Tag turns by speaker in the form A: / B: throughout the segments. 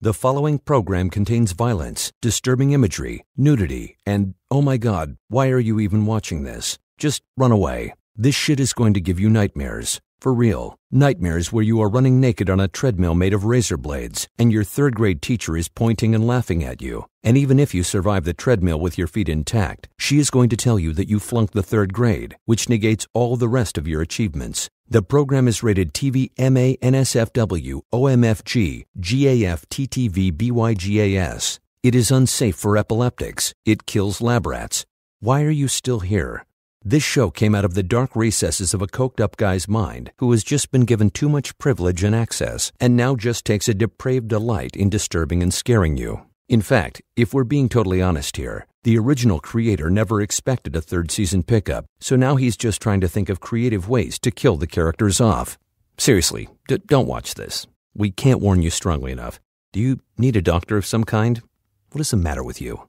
A: The following program contains violence, disturbing imagery, nudity, and, oh my god, why are you even watching this? Just run away. This shit is going to give you nightmares. For real. Nightmares where you are running naked on a treadmill made of razor blades, and your third grade teacher is pointing and laughing at you. And even if you survive the treadmill with your feet intact, she is going to tell you that you flunked the third grade, which negates all the rest of your achievements. The program is rated TV MA NSFW OMFG GAF TTV BYGAS. It is unsafe for epileptics. It kills lab rats. Why are you still here? This show came out of the dark recesses of a coked-up guy's mind who has just been given too much privilege and access and now just takes a depraved delight in disturbing and scaring you. In fact, if we're being totally honest here, the original creator never expected a third season pickup, so now he's just trying to think of creative ways to kill the characters off. Seriously, don't watch this. We can't warn you strongly enough. Do you need a doctor of some kind? What is the matter with you?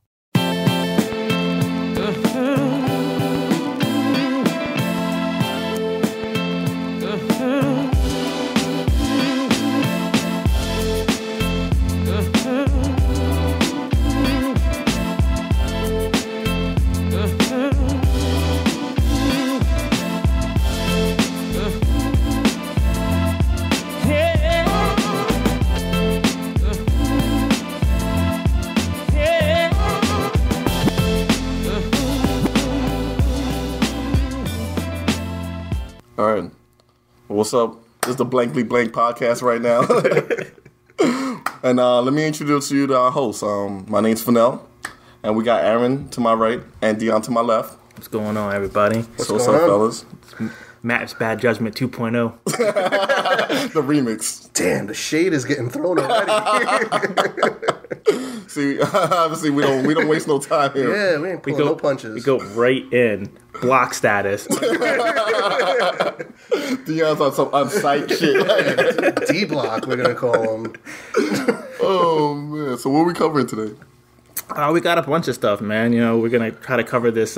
B: All right. What's up? This is the Blankly Blank podcast right now. And let me introduce you to our host. My name's Fenel, and we got Aaron to my right and Dion to my left.
C: What's going on, everybody?
B: What's up, fellas?
C: Matt's Bad Judgment 2.0.
B: The remix.
D: Damn, the shade is getting thrown already.
B: See, obviously we don't waste no time here.
D: Yeah, we ain't pulling no punches.
C: We go right in. Block status.
B: Dion's on some unsight shit.
D: D-block, we're gonna call him.
B: Oh man! So what are we covering today?
C: We got a bunch of stuff, man. You know, we're gonna try to cover this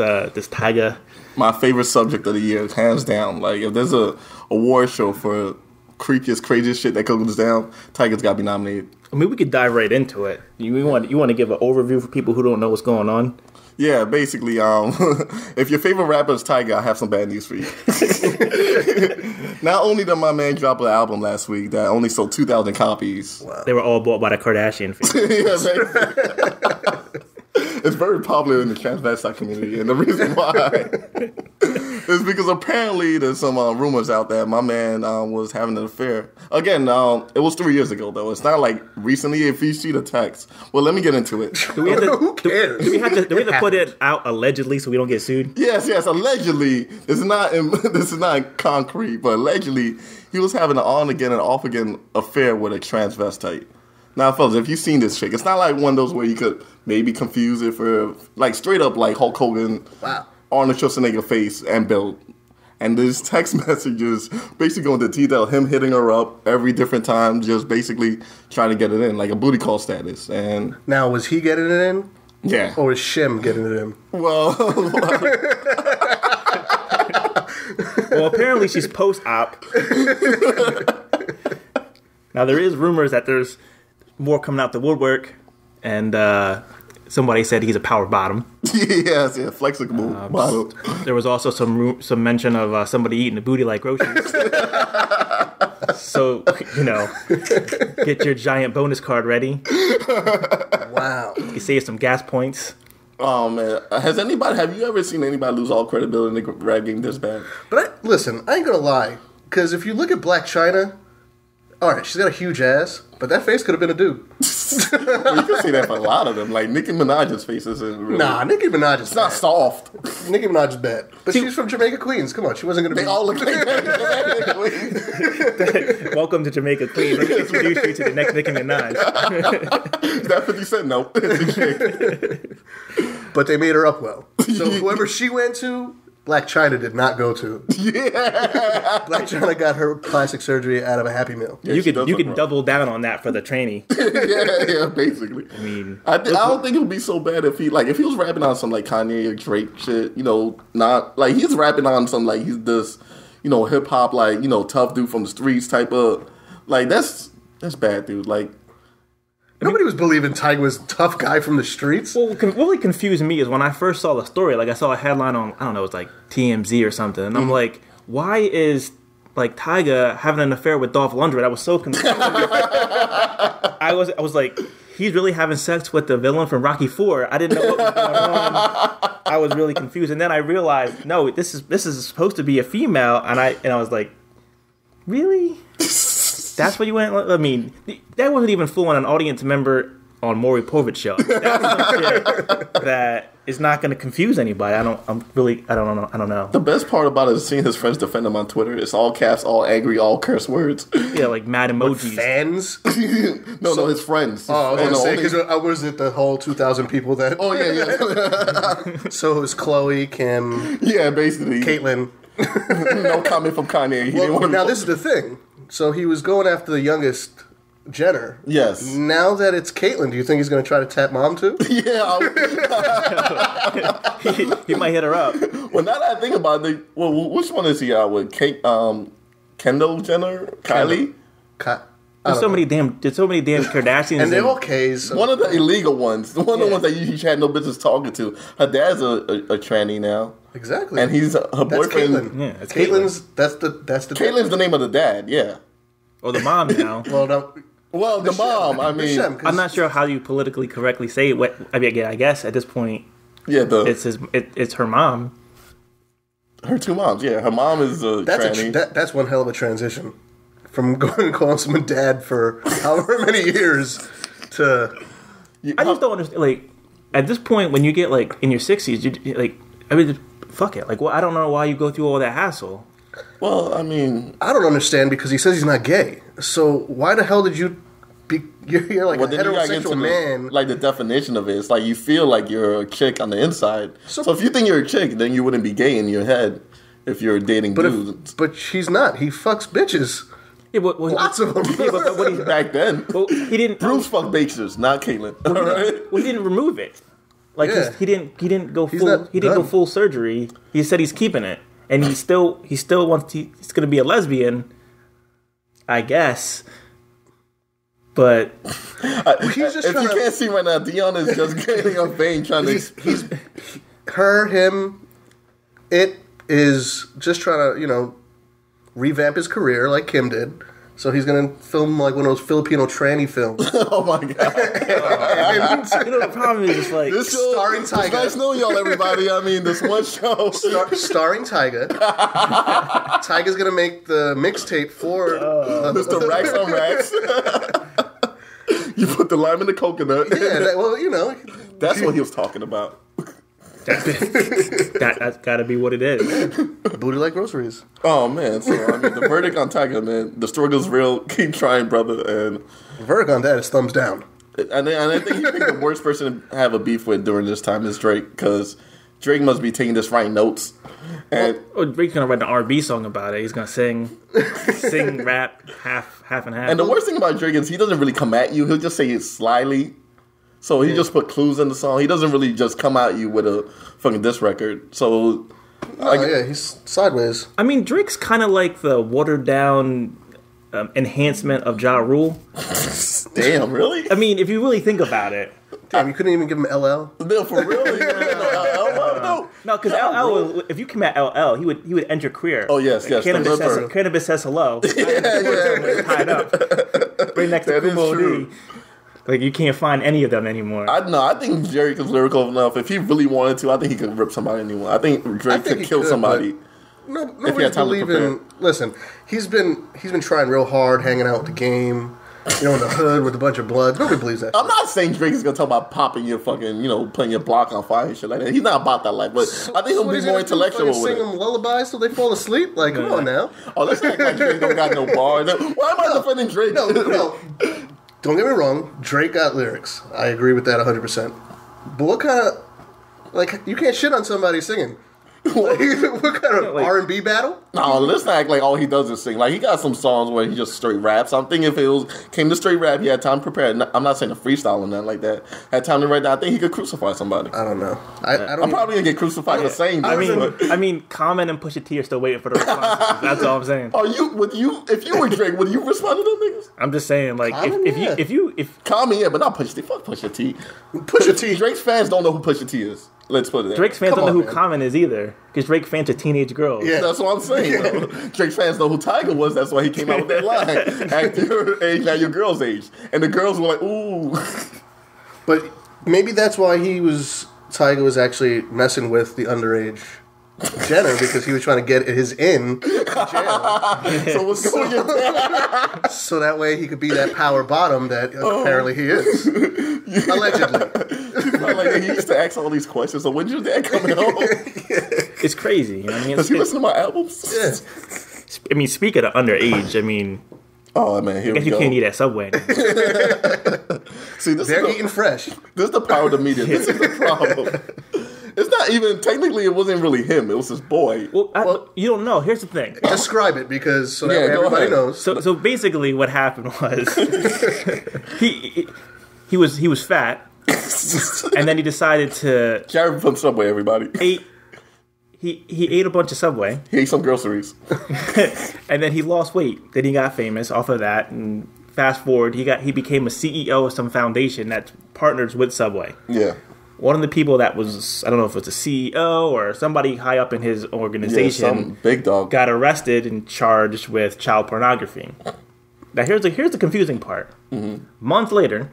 C: Tiger.
B: My favorite subject of the year, hands down. Like if there's a award show for creepiest, craziest shit that goes down, Tiger's got to be nominated.
C: I mean, we could dive right into it. You want to give an overview for people who don't know what's going on?
B: Yeah, basically, if your favorite rapper is Tiger, I have some bad news for you. Not only did my man drop an album last week that only sold 2,000 copies.
C: Wow. They were all bought by the Kardashian family.
B: It's very popular in the transvestite community, and the reason why is because apparently there's some rumors out there my man was having an affair. Again, it was 3 years ago, though. It's not like recently. If you see the text, well, let me get into it.
D: Who cares?
C: Do we have to put it out allegedly so we don't get sued?
B: Yes. Allegedly, this is not concrete, but allegedly he was having an on-again and off-again affair with a transvestite. Now, fellas, if you've seen this chick, it's not like one of those where you could maybe confuse it for, like, straight up, like, Hulk Hogan,
D: wow,
B: Arnold Schwarzenegger face and build. And this text messages basically going to detail him hitting her up every different time, just basically trying to get it in, like a booty call status. And
D: now, was he getting it in?
B: Yeah.
D: Or is Shim getting it in?
B: Well,
C: well, apparently she's post-op. Now, there is rumors that there's more coming out the woodwork, and somebody said he's a power bottom.
B: Yes, flexible bottom.
C: There was also some mention of somebody eating the booty like groceries. So, get your giant bonus card ready.
D: Wow.
C: You save some gas points.
B: Oh, man. Have you ever seen anybody lose all credibility in the rap game this bad?
D: But listen, I ain't gonna lie, because if you look at Blac Chyna, all right, she's got a huge ass, but that face could have been a dude.
B: Well, you can see that for a lot of them. Like, Nicki Minaj's face isn't really...
D: Nah, Nicki Minaj is
B: It's not soft.
D: Nicki Minaj is bad. But she's from Jamaica, Queens. Come on, she wasn't going to be...
B: They all look like that.
C: Welcome to Jamaica, Queens. Let me introduce you to the next Nicki Minaj.
B: Is that 50 Cent? No. It's a chick.
D: But they made her up well. So whoever she went to... Blac Chyna did not go to.
B: Yeah.
D: Blac Chyna got her plastic surgery out of a Happy Meal.
C: Yeah, you could double down on that for the trainee.
B: yeah, basically.
C: I mean,
B: I don't think it would be so bad if he was rapping on some like Kanye or Drake shit, not like he's rapping on some like he's this, hip hop like, tough dude from the streets type of like that's bad, dude. Like
D: Nobody was believing Tyga was a tough guy from the streets.
C: Well, what really confused me is when I first saw the story, like I saw a headline on, I don't know, it's like TMZ or something, and I'm like, why is like Tyga having an affair with Dolph Lundgren? I was so confused. I was like, he's really having sex with the villain from Rocky IV. I didn't know what was going on. I was really confused, and then I realized, no, this is supposed to be a female, and I was like, really? That's what you went. I mean, that wasn't even fooling an audience member on Maury Povich show. That's some shit that is not going to confuse anybody. I don't know.
B: The best part about it is seeing his friends defend him on Twitter. It's all caps, all angry, all curse words.
C: Yeah, like mad emojis.
D: Fans?
B: No, his friends.
D: Oh, I was going to say, because was it the whole 2,000 people that...
B: Oh, yeah.
D: So it was Chloe, Kim...
B: Yeah, basically.
D: Caitlyn.
B: No comment from Kanye.
D: Now, this is the thing. So he was going after the youngest Jenner.
B: Yes.
D: Now that it's Caitlyn, do you think he's going to try to tap mom too?
B: Yeah.
C: He might hit her up.
B: Well, now that I think about it, which one is he out with? Kendall Jenner? Kylie?
C: There's so many damn Kardashians.
D: And they're all K's.
B: One of the illegal ones. One of the ones that you had no business talking to. Her dad's a tranny now.
D: Exactly.
B: And he's her boyfriend.
D: Caitlyn.
C: Yeah, it's
D: Caitlyn's that's the
B: Caitlin's the name of the dad, yeah.
C: Or the mom now.
B: Well, the mom, I mean...
C: I'm not sure how you politically correctly say it. I mean, I guess at this point,
B: yeah,
C: it's her mom.
B: Her two moms, yeah. Her mom is a tranny.
D: That's one hell of a transition. From going and calling someone dad for however many years to...
C: I just don't understand, like, at this point, when you get, like, in your 60s, you like, I mean, fuck it. Like, well, I don't know why you go through all that hassle.
B: Well, I mean...
D: I don't understand because he says he's not gay. So why the hell did you... You're like a heterosexual man.
B: Like the definition of it. It's like you feel like you're a chick on the inside. So if you think you're a chick, then you wouldn't be gay in your head if you're dating dudes.
D: But he's not. He fucks bitches.
C: Yeah,
D: lots of them.
C: Yeah, but what
B: back then.
C: Well, he didn't...
B: Bruce fucked bakers, not Caitlyn.
C: Well, he didn't remove it. Like, he didn't go full... He didn't go full surgery. He said he's keeping it. And he still wants to... He's going to be a lesbian, I guess. But
B: he's just if you can't see right now, Dion is just getting a vein trying to.
D: Him. It is just trying to revamp his career like Kim did. So he's gonna film like one of those Filipino tranny films.
B: Oh my god!
C: The problem is just like
B: this show,
D: starring Tyga.
B: It's nice knowing y'all, everybody. I mean, this one show
D: starring Tyga. Tyga's gonna make the mixtape for
B: Mr. Racks on Racks. You put the lime in the coconut.
D: Yeah,
B: that's what he was talking about.
C: That's got to be what it is.
D: Booty like groceries.
B: Oh man! So I mean, the verdict on Tyga, man, the struggle's real. Keep trying, brother. And
D: the verdict on that is thumbs down.
B: And I think he picked the worst person to have a beef with during this time is Drake, because Drake must be taking this writing notes. And
C: Drake's gonna write an R&B song about it. He's gonna sing, rap, half and half.
B: And the worst thing about Drake is he doesn't really come at you. He'll just say it slyly. So he just put clues in the song. He doesn't really just come at you with a fucking diss record. So,
D: he's sideways.
C: I mean, Drake's kind of like the watered down enhancement of Ja Rule.
B: Damn, really?
C: I mean, if you really think about it.
D: Damn, you couldn't even give him LL?
B: No, for real?
C: No, because LL, if you come at LL, he would end your career.
B: Oh, yes.
C: Cannabis says hello. Tied up. Right next to Kumo D. Like, you can't find any of them anymore.
B: I think Drake is lyrical enough. If he really wanted to, I think he could rip somebody anymore. I think Drake could kill somebody.
D: Nobody's believing. Listen, he's been trying real hard, hanging out with the game, in the hood with a bunch of bloods. Nobody believes that.
B: I'm not saying Drake is gonna talk about popping your fucking, putting your block on fire and shit like that. He's not about that life, but I think he'll be more intellectual with it.
D: Sing them lullabies till they fall asleep. Like, come on now.
B: Oh, let's act like Drake don't got no bars. Why am I defending Drake?
D: No. Don't get me wrong, Drake got lyrics. I agree with that 100%. But what kind of... Like, you can't shit on somebody singing. What kind of R&B battle?
B: No, let's not act like all he does is sing. Like, he got some songs where he just straight raps. I'm thinking if it came to straight rap, he had time to prepare. I'm not saying a freestyle or nothing like that. Had time to write down. I think he could crucify somebody.
D: I don't know.
B: I'm probably gonna get crucified for saying this.
C: I mean, Common and Pusha T are still waiting for the responses. That's all I'm saying.
B: If you were Drake, would you respond to them niggas?
C: I'm just saying, like, if
B: Common, yeah, but not Pusha T. Fuck Pusha T.
D: Pusha T.
B: Drake's fans don't know who Pusha T is. Let's put it there.
C: Drake's fans don't know who Common is either, because Drake fans are teenage girls.
B: Yeah, that's what I'm saying. Drake's fans know who Tiger was. That's why he came out with that line. Act your age, not your girl's age. And the girls were like, ooh.
D: But maybe that's why Tiger was actually messing with the underage Jenner, because he was trying to get his in jail.
B: So what's going on?
D: So that way he could be that power bottom that apparently he is. Allegedly.
B: Like, he used to ask all these questions. So when's your dad coming home?
C: It's crazy. You know what I mean?
B: Does he listen to my albums?
D: Yeah.
C: I mean, speaking of underage, I mean,
B: oh man, here
C: I guess
B: we go.
C: you can't eat at Subway anymore.
B: See,
D: They're eating fresh.
B: This is the power of the media. This is the problem. It's not even, technically, it wasn't really him. It was his boy.
C: Well, you don't know. Here's the thing.
D: Describe it, because so that way
B: go
D: everybody
B: ahead.
D: knows.
C: So basically, what happened was he was fat, and then he decided to
B: Jared from Subway, everybody.
C: He ate a bunch of Subway,
B: He ate some groceries.
C: and then he lost weight. Then he got famous off of that, and fast forward, he became a CEO of some foundation that partners with Subway.
B: Yeah.
C: One of the people that was, I don't know if it was a CEO or somebody high up in his organization,
B: some big dog.
C: got arrested and charged with child pornography. Now here's the confusing part. Mm-hmm. Months later,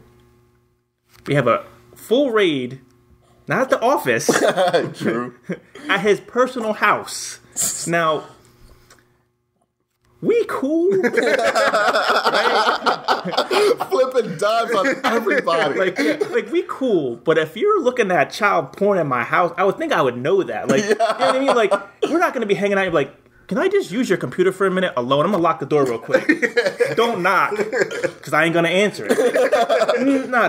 C: we have a full raid, not at the office,
B: True.
C: at his personal house. Now, we cool?
B: Flipping dimes on everybody.
C: like we cool, but if you're looking at child porn in my house, I would think I would know that. Like, you know what I mean? Like, we're not going to be hanging out. You're like, can I just use your computer for a minute alone? I'm going to lock the door real quick. Don't knock, because I ain't going to answer it. Nah.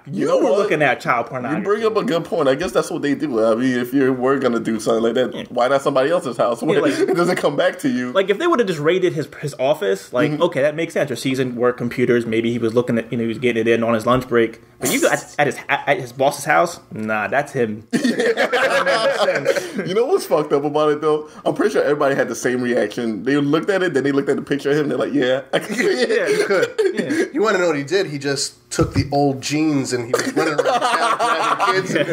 C: You know we're looking at child pornography.
B: You bring up a good point. I guess that's what they do. I mean, if you were going to do something like that, why not somebody else's house where it doesn't come back to you?
C: Like, if they would have just raided his office, like, okay, that makes sense. Your seasoned work computers, maybe he was looking at, he was getting it in on his lunch break. But you go at his boss's house, nah, that's him.
B: You know what's fucked up about it, though? I'm pretty sure everybody had the same reaction. They looked at it, then they looked at the picture of him, they're like, yeah, I can see it.
C: Yeah, you could. Yeah.
D: You want to know what he did? He just took the old jeans and he was running around town grabbing kids and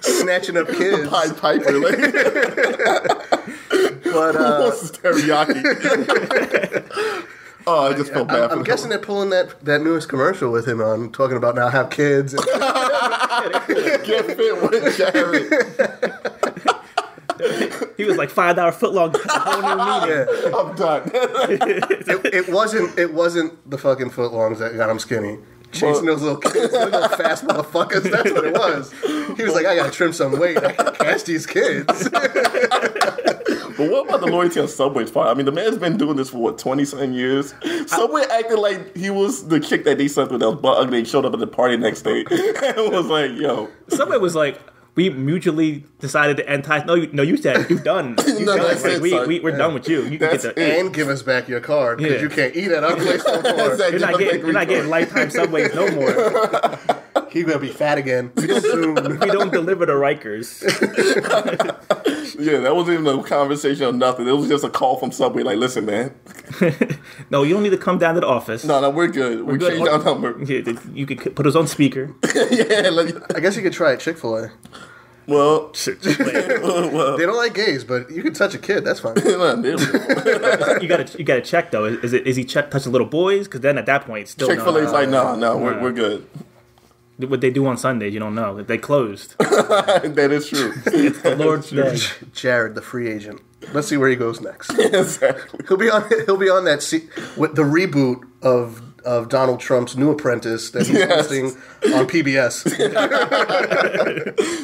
D: snatching up kids.
B: Pied Piper. Like.
D: But
B: Who wants this teriyaki? Oh, I just felt bad for
D: I'm guessing they're pulling that newest commercial with him on, talking about now have kids. And
B: Get fit with Jared.
C: He was like $5 footlong, a whole new meeting.
D: yeah.
B: I'm done.
D: It wasn't the fucking footlongs that got him skinny. Chasing those little kids, those little fast motherfuckers. That's what it was. He was like, I gotta trim some weight. I can catch these kids.
B: But what about the loyalty on Subway's part? I mean, the man's been doing this for, what, 20-something years? Subway acted like he was the chick that they slept with that was butt ugly and showed up at the party next day. And was like, yo.
C: Subway was like, we mutually decided to end ties. No, you said you're done. You're done.
B: That's
C: Like,
B: it,
C: we're done with you. You can get the
D: And give us back your card, because you can't eat at our place no more.
B: Exactly.
C: You're not getting lifetime Subways no more.
D: He's gonna be fat again soon.
C: We don't deliver to Rikers.
B: Yeah, that wasn't even a conversation or nothing. It was just a call from Subway, like, listen, man.
C: No, you don't need to come down to the office.
B: No, we're good. We
C: good.
B: changed our number.
C: Yeah, you can put us on speaker.
B: Yeah, like,
D: I guess you could try at Chick-fil-A.
B: well,
D: They don't like gays, but you can touch a kid. That's fine.
C: You gotta check though. Is he touching little boys? Because then at that point, it's still
B: Chick-fil-A's like, no, we're good.
C: What they do on Sundays, you don't know. They closed.
B: That is true.
C: It's the Lord's day.
D: Jared, the free agent. Let's see where he goes next.
B: Exactly.
D: He'll be on that with the reboot of of Donald Trump's new apprentice that he's hosting on PBS.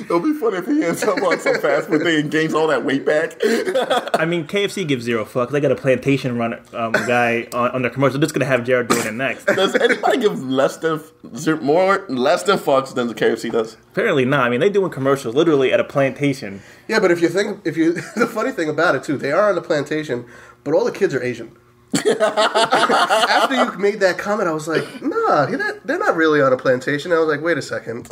B: It'll be funny if he ends up on some fast food thing and gains all that weight back.
C: I mean, KFC gives zero fucks. They got a plantation run guy on their commercial. They're just gonna have Jared doing it next.
B: Does anybody give less than fucks than the KFC does?
C: Apparently not. I mean, they doing commercials literally at a plantation.
D: Yeah, but the funny thing about it too, they are on the plantation, but all the kids are Asian. After you made that comment, I was like, nah, they're not really on a plantation. I was like, wait a second.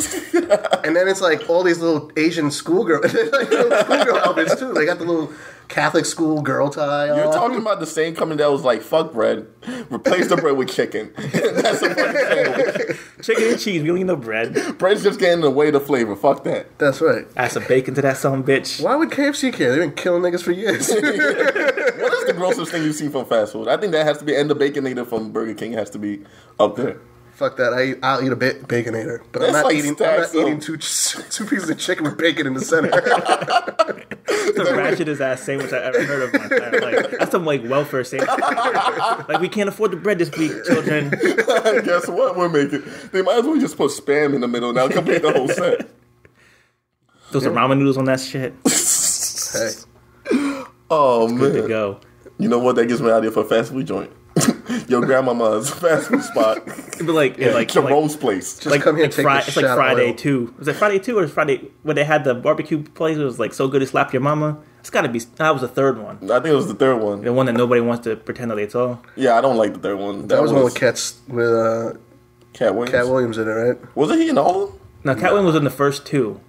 D: And then it's like all these little Asian schoolgirl outfits too. They got the little Catholic school girl tie on.
B: You're talking about the same company that was like, fuck bread, replace the bread with chicken. That's a fucking thing.
C: Chicken and cheese, we don't need no bread.
B: Bread's just getting in the way of the flavor. Fuck that.
D: That's right.
C: Add some bacon to that son of a bitch.
D: Why would KFC care? They've been killing niggas for years.
B: What is the grossest thing you've seen from fast food? I think that has to be, and the Baconator from Burger King has to be up there.
D: Fuck that. I'll eat a Baconator, but I'm not eating two pieces of chicken with bacon in the center.
C: It's the ratchetest ass sandwich I ever heard of in my entire life. That's some like welfare sandwich. Like, we can't afford the bread this week, children.
B: Guess what we're making? They might as well just put Spam in the middle now. Complete the whole set.
C: Throw some ramen noodles on that shit.
D: Hey.
B: Oh,
C: Good
B: man.
C: to go.
B: You know what? That gives me an idea for a fast food joint. Your grandmama's fast food spot.
C: But like
B: Jerome's place.
D: Just come here and take a
C: it's like
D: shot of
C: Friday
D: oil.
C: 2. Was it Friday 2 or Friday when they had the barbecue place? It was like So Good to Slap Your Mama. It's got to be. That was the third one.
B: I think it was the third one.
C: The one that nobody wants to pretend that they saw.
B: Yeah, I don't like the third one.
D: That was one with
B: Cat Williams.
D: Cat Williams in it, right?
B: Wasn't he in all of them?
C: No, Cat Williams was in the first 2.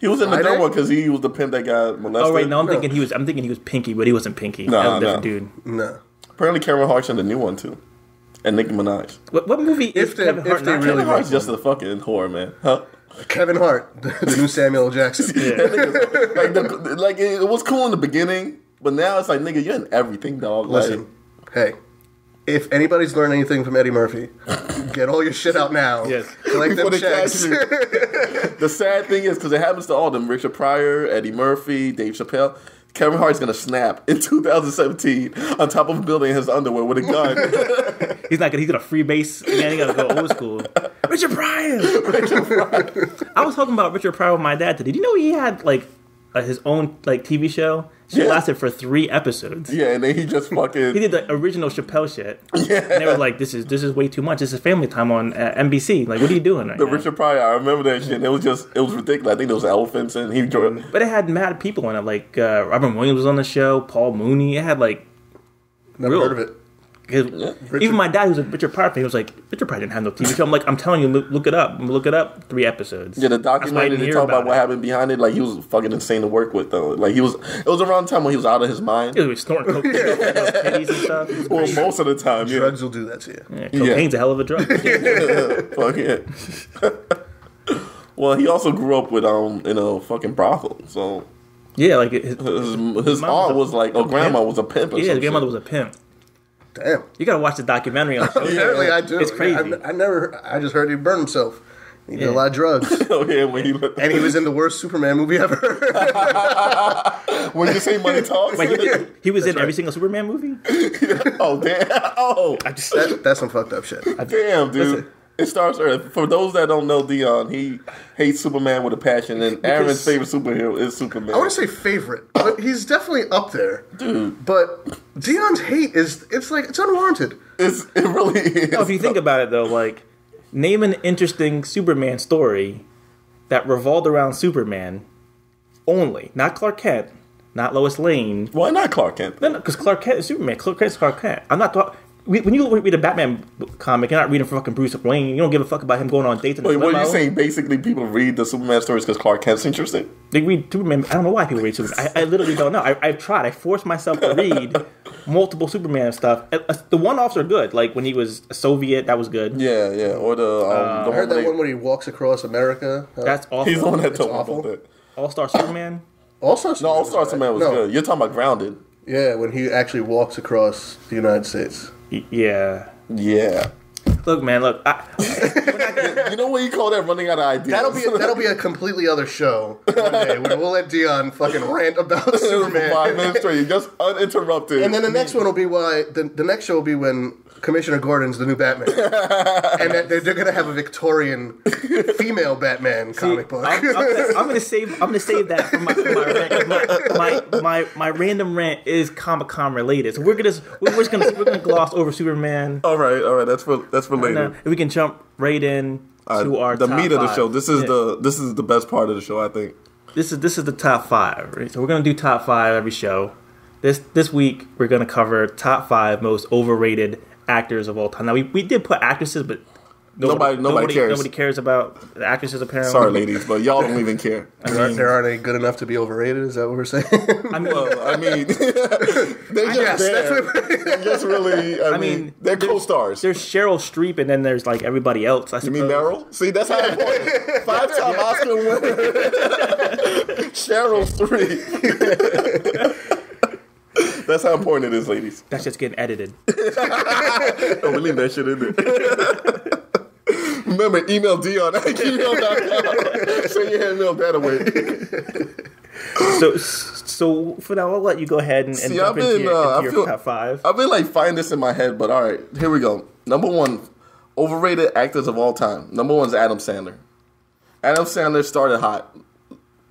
B: He was in the
D: Friday?
B: third one because he was the pimp that got molested.
C: Oh right, no, I'm thinking he was Pinky, but he wasn't Pinky.
B: No,
C: that was a different
B: no.
C: dude.
D: No.
B: Apparently, Kevin Hart's in the new one too, and Nicki Minaj.
C: What movie is Kevin Hart not?
B: Kevin Hart's just a fucking whore, man. Huh?
D: Kevin Hart, the new Samuel L. Jackson.
B: Like it was cool in the beginning, but now it's like, nigga, you're in everything, dog.
D: Listen, hey, if anybody's learned anything from Eddie Murphy, get all your shit out now.
C: Yes.
D: Collect them
B: Before they
D: checks.
B: catch you. The sad thing is, because it happens to all of them, Richard Pryor, Eddie Murphy, Dave Chappelle, Kevin Hart's going to snap in 2017 on top of a building in his underwear with a gun.
C: He's not gonna. He's gonna freebase again. He gotta go old school. Richard Pryor. I was talking about Richard Pryor with my dad today. Did you know he had like his own like TV show? It lasted for 3 episodes.
B: Yeah, and then he just fucking...
C: He did the original Chappelle shit. Yeah. And they were like, this is way too much. This is family time on NBC. Like, what are you doing right now?
B: Richard Pryor, I remember that shit. It was ridiculous. I think there was elephants and he joined.
C: But it had mad people in it. Like, Robin Williams was on the show. Paul Mooney. It had like...
D: Never heard of it.
C: Even my dad, who's a Richard Pryor fan, he was like, Richard Pryor didn't have no TV show. I'm like, I'm telling you, look it up. Look it up. 3 episodes.
B: Yeah, the documentary, they talk about what happened behind it. Like, he was fucking insane to work with, though. Like, it was around the time when he was out of his mind.
C: He was snorting cocaine, titties and stuff.
B: Well, most of the time, yeah.
D: Drugs will do that to you.
C: Yeah, cocaine's a hell of a drug.
B: Fuck it. Well, he also grew up with in a fucking brothel, so...
C: Yeah, like...
B: His aunt was like... Oh, grandma was a pimp or
C: his grandmother
B: shit.
C: was a pimp.
D: Damn.
C: You gotta watch the documentary on the show.
D: Apparently I do.
C: It's crazy.
D: I just heard he burned himself. He did a lot of drugs.
B: Oh, yeah, when
D: And he was in the worst Superman movie ever.
B: When you say money talks?
C: Like, he was in every single Superman movie?
B: Oh, damn. Oh.
D: That's some fucked up shit.
B: Damn, dude.
C: Listen.
B: It starts early. For those that don't know Dion, he hates Superman with a passion, and Aaron's favorite superhero is Superman.
D: I want to say favorite, but he's definitely up there.
B: Dude.
D: But Dion's hate it's unwarranted.
B: It really is.
C: No, if you think about it, though, like, name an interesting Superman story that revolved around Superman only. Not Clark Kent, not Lois Lane.
B: Why not Clark Kent?
C: No, because Clark Kent is Superman. Clark Kent is Clark Kent. I'm not talking... When you read a Batman comic, you're not reading for fucking Bruce Wayne. You don't give a fuck about him going on dates.
B: Wait, what are you saying? Basically, people read the Superman stories because Clark Kent's interesting?
C: They read Superman. I don't know why people read Superman. I literally don't know. I've tried. I forced myself to read multiple Superman stuff. The one-offs are good. Like when he was a Soviet, that was good.
B: Yeah. Or the
D: I heard that one when he walks across America.
C: That's awful.
B: He's the one that told me
D: awful.
B: about that.
C: All-Star Superman?
D: All-Star Superman.
B: No, All-Star Superman was good. You're talking about Grounded.
D: Yeah, when he actually walks across the United States.
C: Yeah.
B: Yeah.
C: Look, man, look.
B: You know what you call that? Running out of ideas.
D: That'll be a completely other show one day where we'll let Dion fucking rant about Superman.
B: 5 minutes straight, just uninterrupted.
D: And then the next one will be the next show will be when Commissioner Gordon's the new Batman, and that they're going to have a Victorian female Batman comic book.
C: I'm gonna save that for my rant. My random rant is Comic-Con related, so we're gonna gloss over Superman.
B: All right. That's for later.
C: And we can jump right in to our
B: the
C: top
B: meat of the
C: 5.
B: show. This is the best part of the show, I think.
C: This is the top 5. Right? So we're gonna do top 5 every show. This week we're gonna cover top 5 most overrated actors of all time. Now we did put actresses, but nobody cares. Nobody cares about the actresses apparently.
B: Sorry, ladies, but y'all don't even care.
D: There aren't any good enough to be overrated. Is that what we're saying?
B: They're just there. They're just really. I mean, they're co-stars.
C: There's Cheryl Streep, and then there's like everybody else. I suppose.
B: You mean Meryl? See, that's how important. 5-time Oscar winner, Cheryl Streep. That's how important it is, ladies.
C: That's just getting edited.
B: Oh, we leave that shit in there. Remember, email Dion at gmail.com. Send your email that away.
C: So for now, I'll let you go ahead and jump into your top 5.
B: I've been like finding this in my head, but all right, here we go. Number 1, overrated actors of all time. Number 1 is Adam Sandler. Adam Sandler started hot.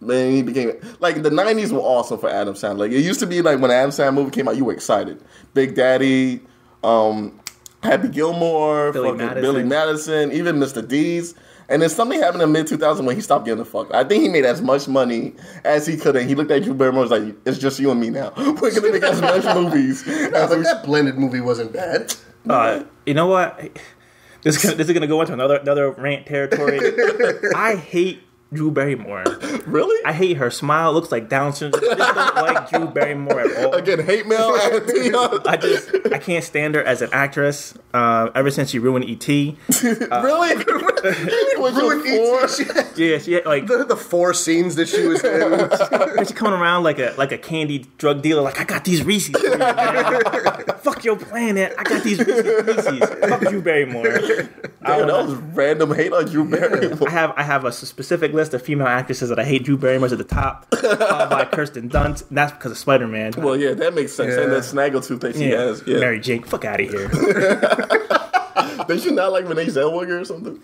B: Then he became like the 90s were awesome for Adam Sandler. Like it used to be like when an Adam Sandler movie came out, you were excited. Big Daddy, Happy Gilmore, Billy Madison, even Mr. Deeds. And then something happened in mid 2000 when he stopped giving a fuck. I think he made as much money as he could, and he looked at Drew Barrymore and was like, "It's just you and me now. We're gonna make as much movies."
D: That blended movie wasn't bad.
C: You know what? This is gonna go into another rant territory. I hate Drew Barrymore.
B: Really?
C: I hate her smile. Looks like Down syndrome. I just don't like Drew Barrymore at all.
B: Again, hate mail at Dion.
C: I can't stand her as an actress. Ever since she ruined E.T.
B: Really?
D: Ruined E.T.
C: Yeah, she had like
D: the 4 scenes that she was in.
C: And she coming around like a candy drug dealer. Like, I got these Reese's for you, man. Fuck your planet. I got these Reese's. Fuck Drew Barrymore.
B: Damn, that was random hate on Drew Barrymore.
C: I have a specific list of female actresses that I hate. Drew Barrymore's at the top, followed by Kirsten Dunst, and that's because of Spider-Man.
B: Well, yeah, that makes sense. And that snaggletooth that she has. Yeah.
C: Mary Jane, fuck out of here.
B: Did you not like Renee Zellweger or something?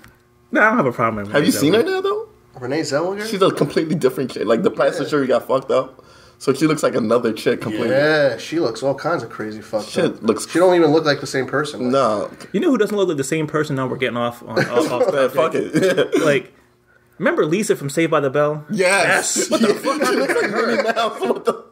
C: No, I don't have a problem with
B: Have you seen her now, though?
D: Renee Zellweger?
B: She's a completely different chick. Like, the plastic surgery got fucked up. So she looks like another chick completely.
D: Yeah, she looks all kinds of crazy fucked up.
B: Looks.
D: She don't even look like the same person.
B: No.
C: You know who doesn't look like the same person now we're getting off
B: fuck it.
C: Like, remember Lisa from Saved by the Bell?
B: Yes. What the fuck? She looks like Minnie Mouse. What the...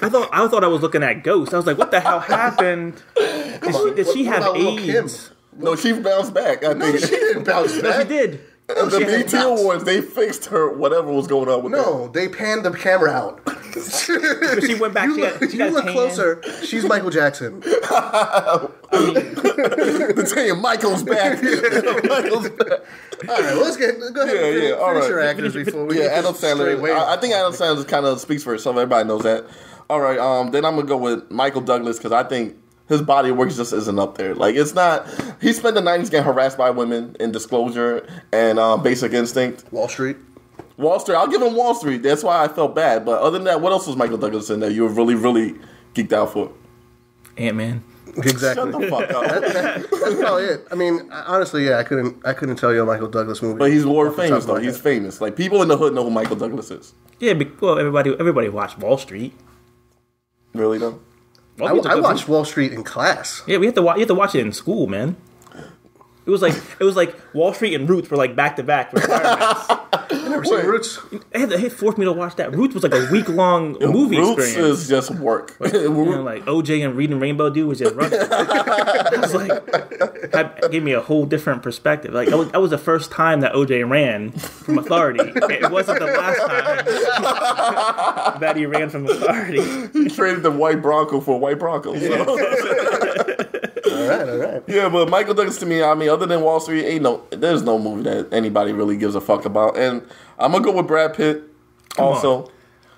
C: I thought I was looking at ghosts. I was like, what the hell happened? Did she have AIDS?
B: No, she bounced back. I think.
D: No, she didn't bounce back.
C: No, she did.
B: The BT Awards, they fixed her whatever was going on with her.
D: No, they panned the camera out.
C: But she went back. She got
D: look closer. She's Michael Jackson.
B: I mean, to tell you, Michael's back. Michael's back.
D: All right, let's go ahead and finish your actors before we get
B: Adam Sandler. I think Adam Sandler kind of speaks for itself. Everybody knows that. All right, then I'm gonna go with Michael Douglas because I think his body of work just isn't up there. Like, it's not... He spent the 90s getting harassed by women in Disclosure and Basic Instinct.
D: Wall Street.
B: I'll give him Wall Street. That's why I felt bad. But other than that, what else was Michael Douglas in that you were really, really geeked out for?
C: Ant-Man.
D: Exactly.
B: Shut the fuck up.
D: That's probably it. I mean, honestly, yeah, I couldn't tell you a Michael Douglas movie.
B: But he's world famous, though. He's famous. Like, people in the hood know who Michael Douglas is.
C: Yeah, well, everybody watched Wall Street.
B: Really, though?
D: I watched Wall Street in class.
C: Yeah, you have to watch it in school, man. It was like Wall Street and Roots were like back to back requirements.
D: You never seen Roots?
C: They forced me to watch that. Roots was like a week-long movie
B: Roots
C: experience.
B: is just work.
C: Like OJ and Reading Rainbow dude was just running. It was like, that gave me a whole different perspective. Like that was the first time that OJ ran from Authority. It wasn't the last time that he ran from Authority.
B: He traded the white Bronco for a white Bronco.
D: Yeah. All right.
B: Yeah, but Michael Douglas to me, I mean, other than Wall Street, there's no movie that anybody really gives a fuck about. And I'm gonna go with Brad Pitt also.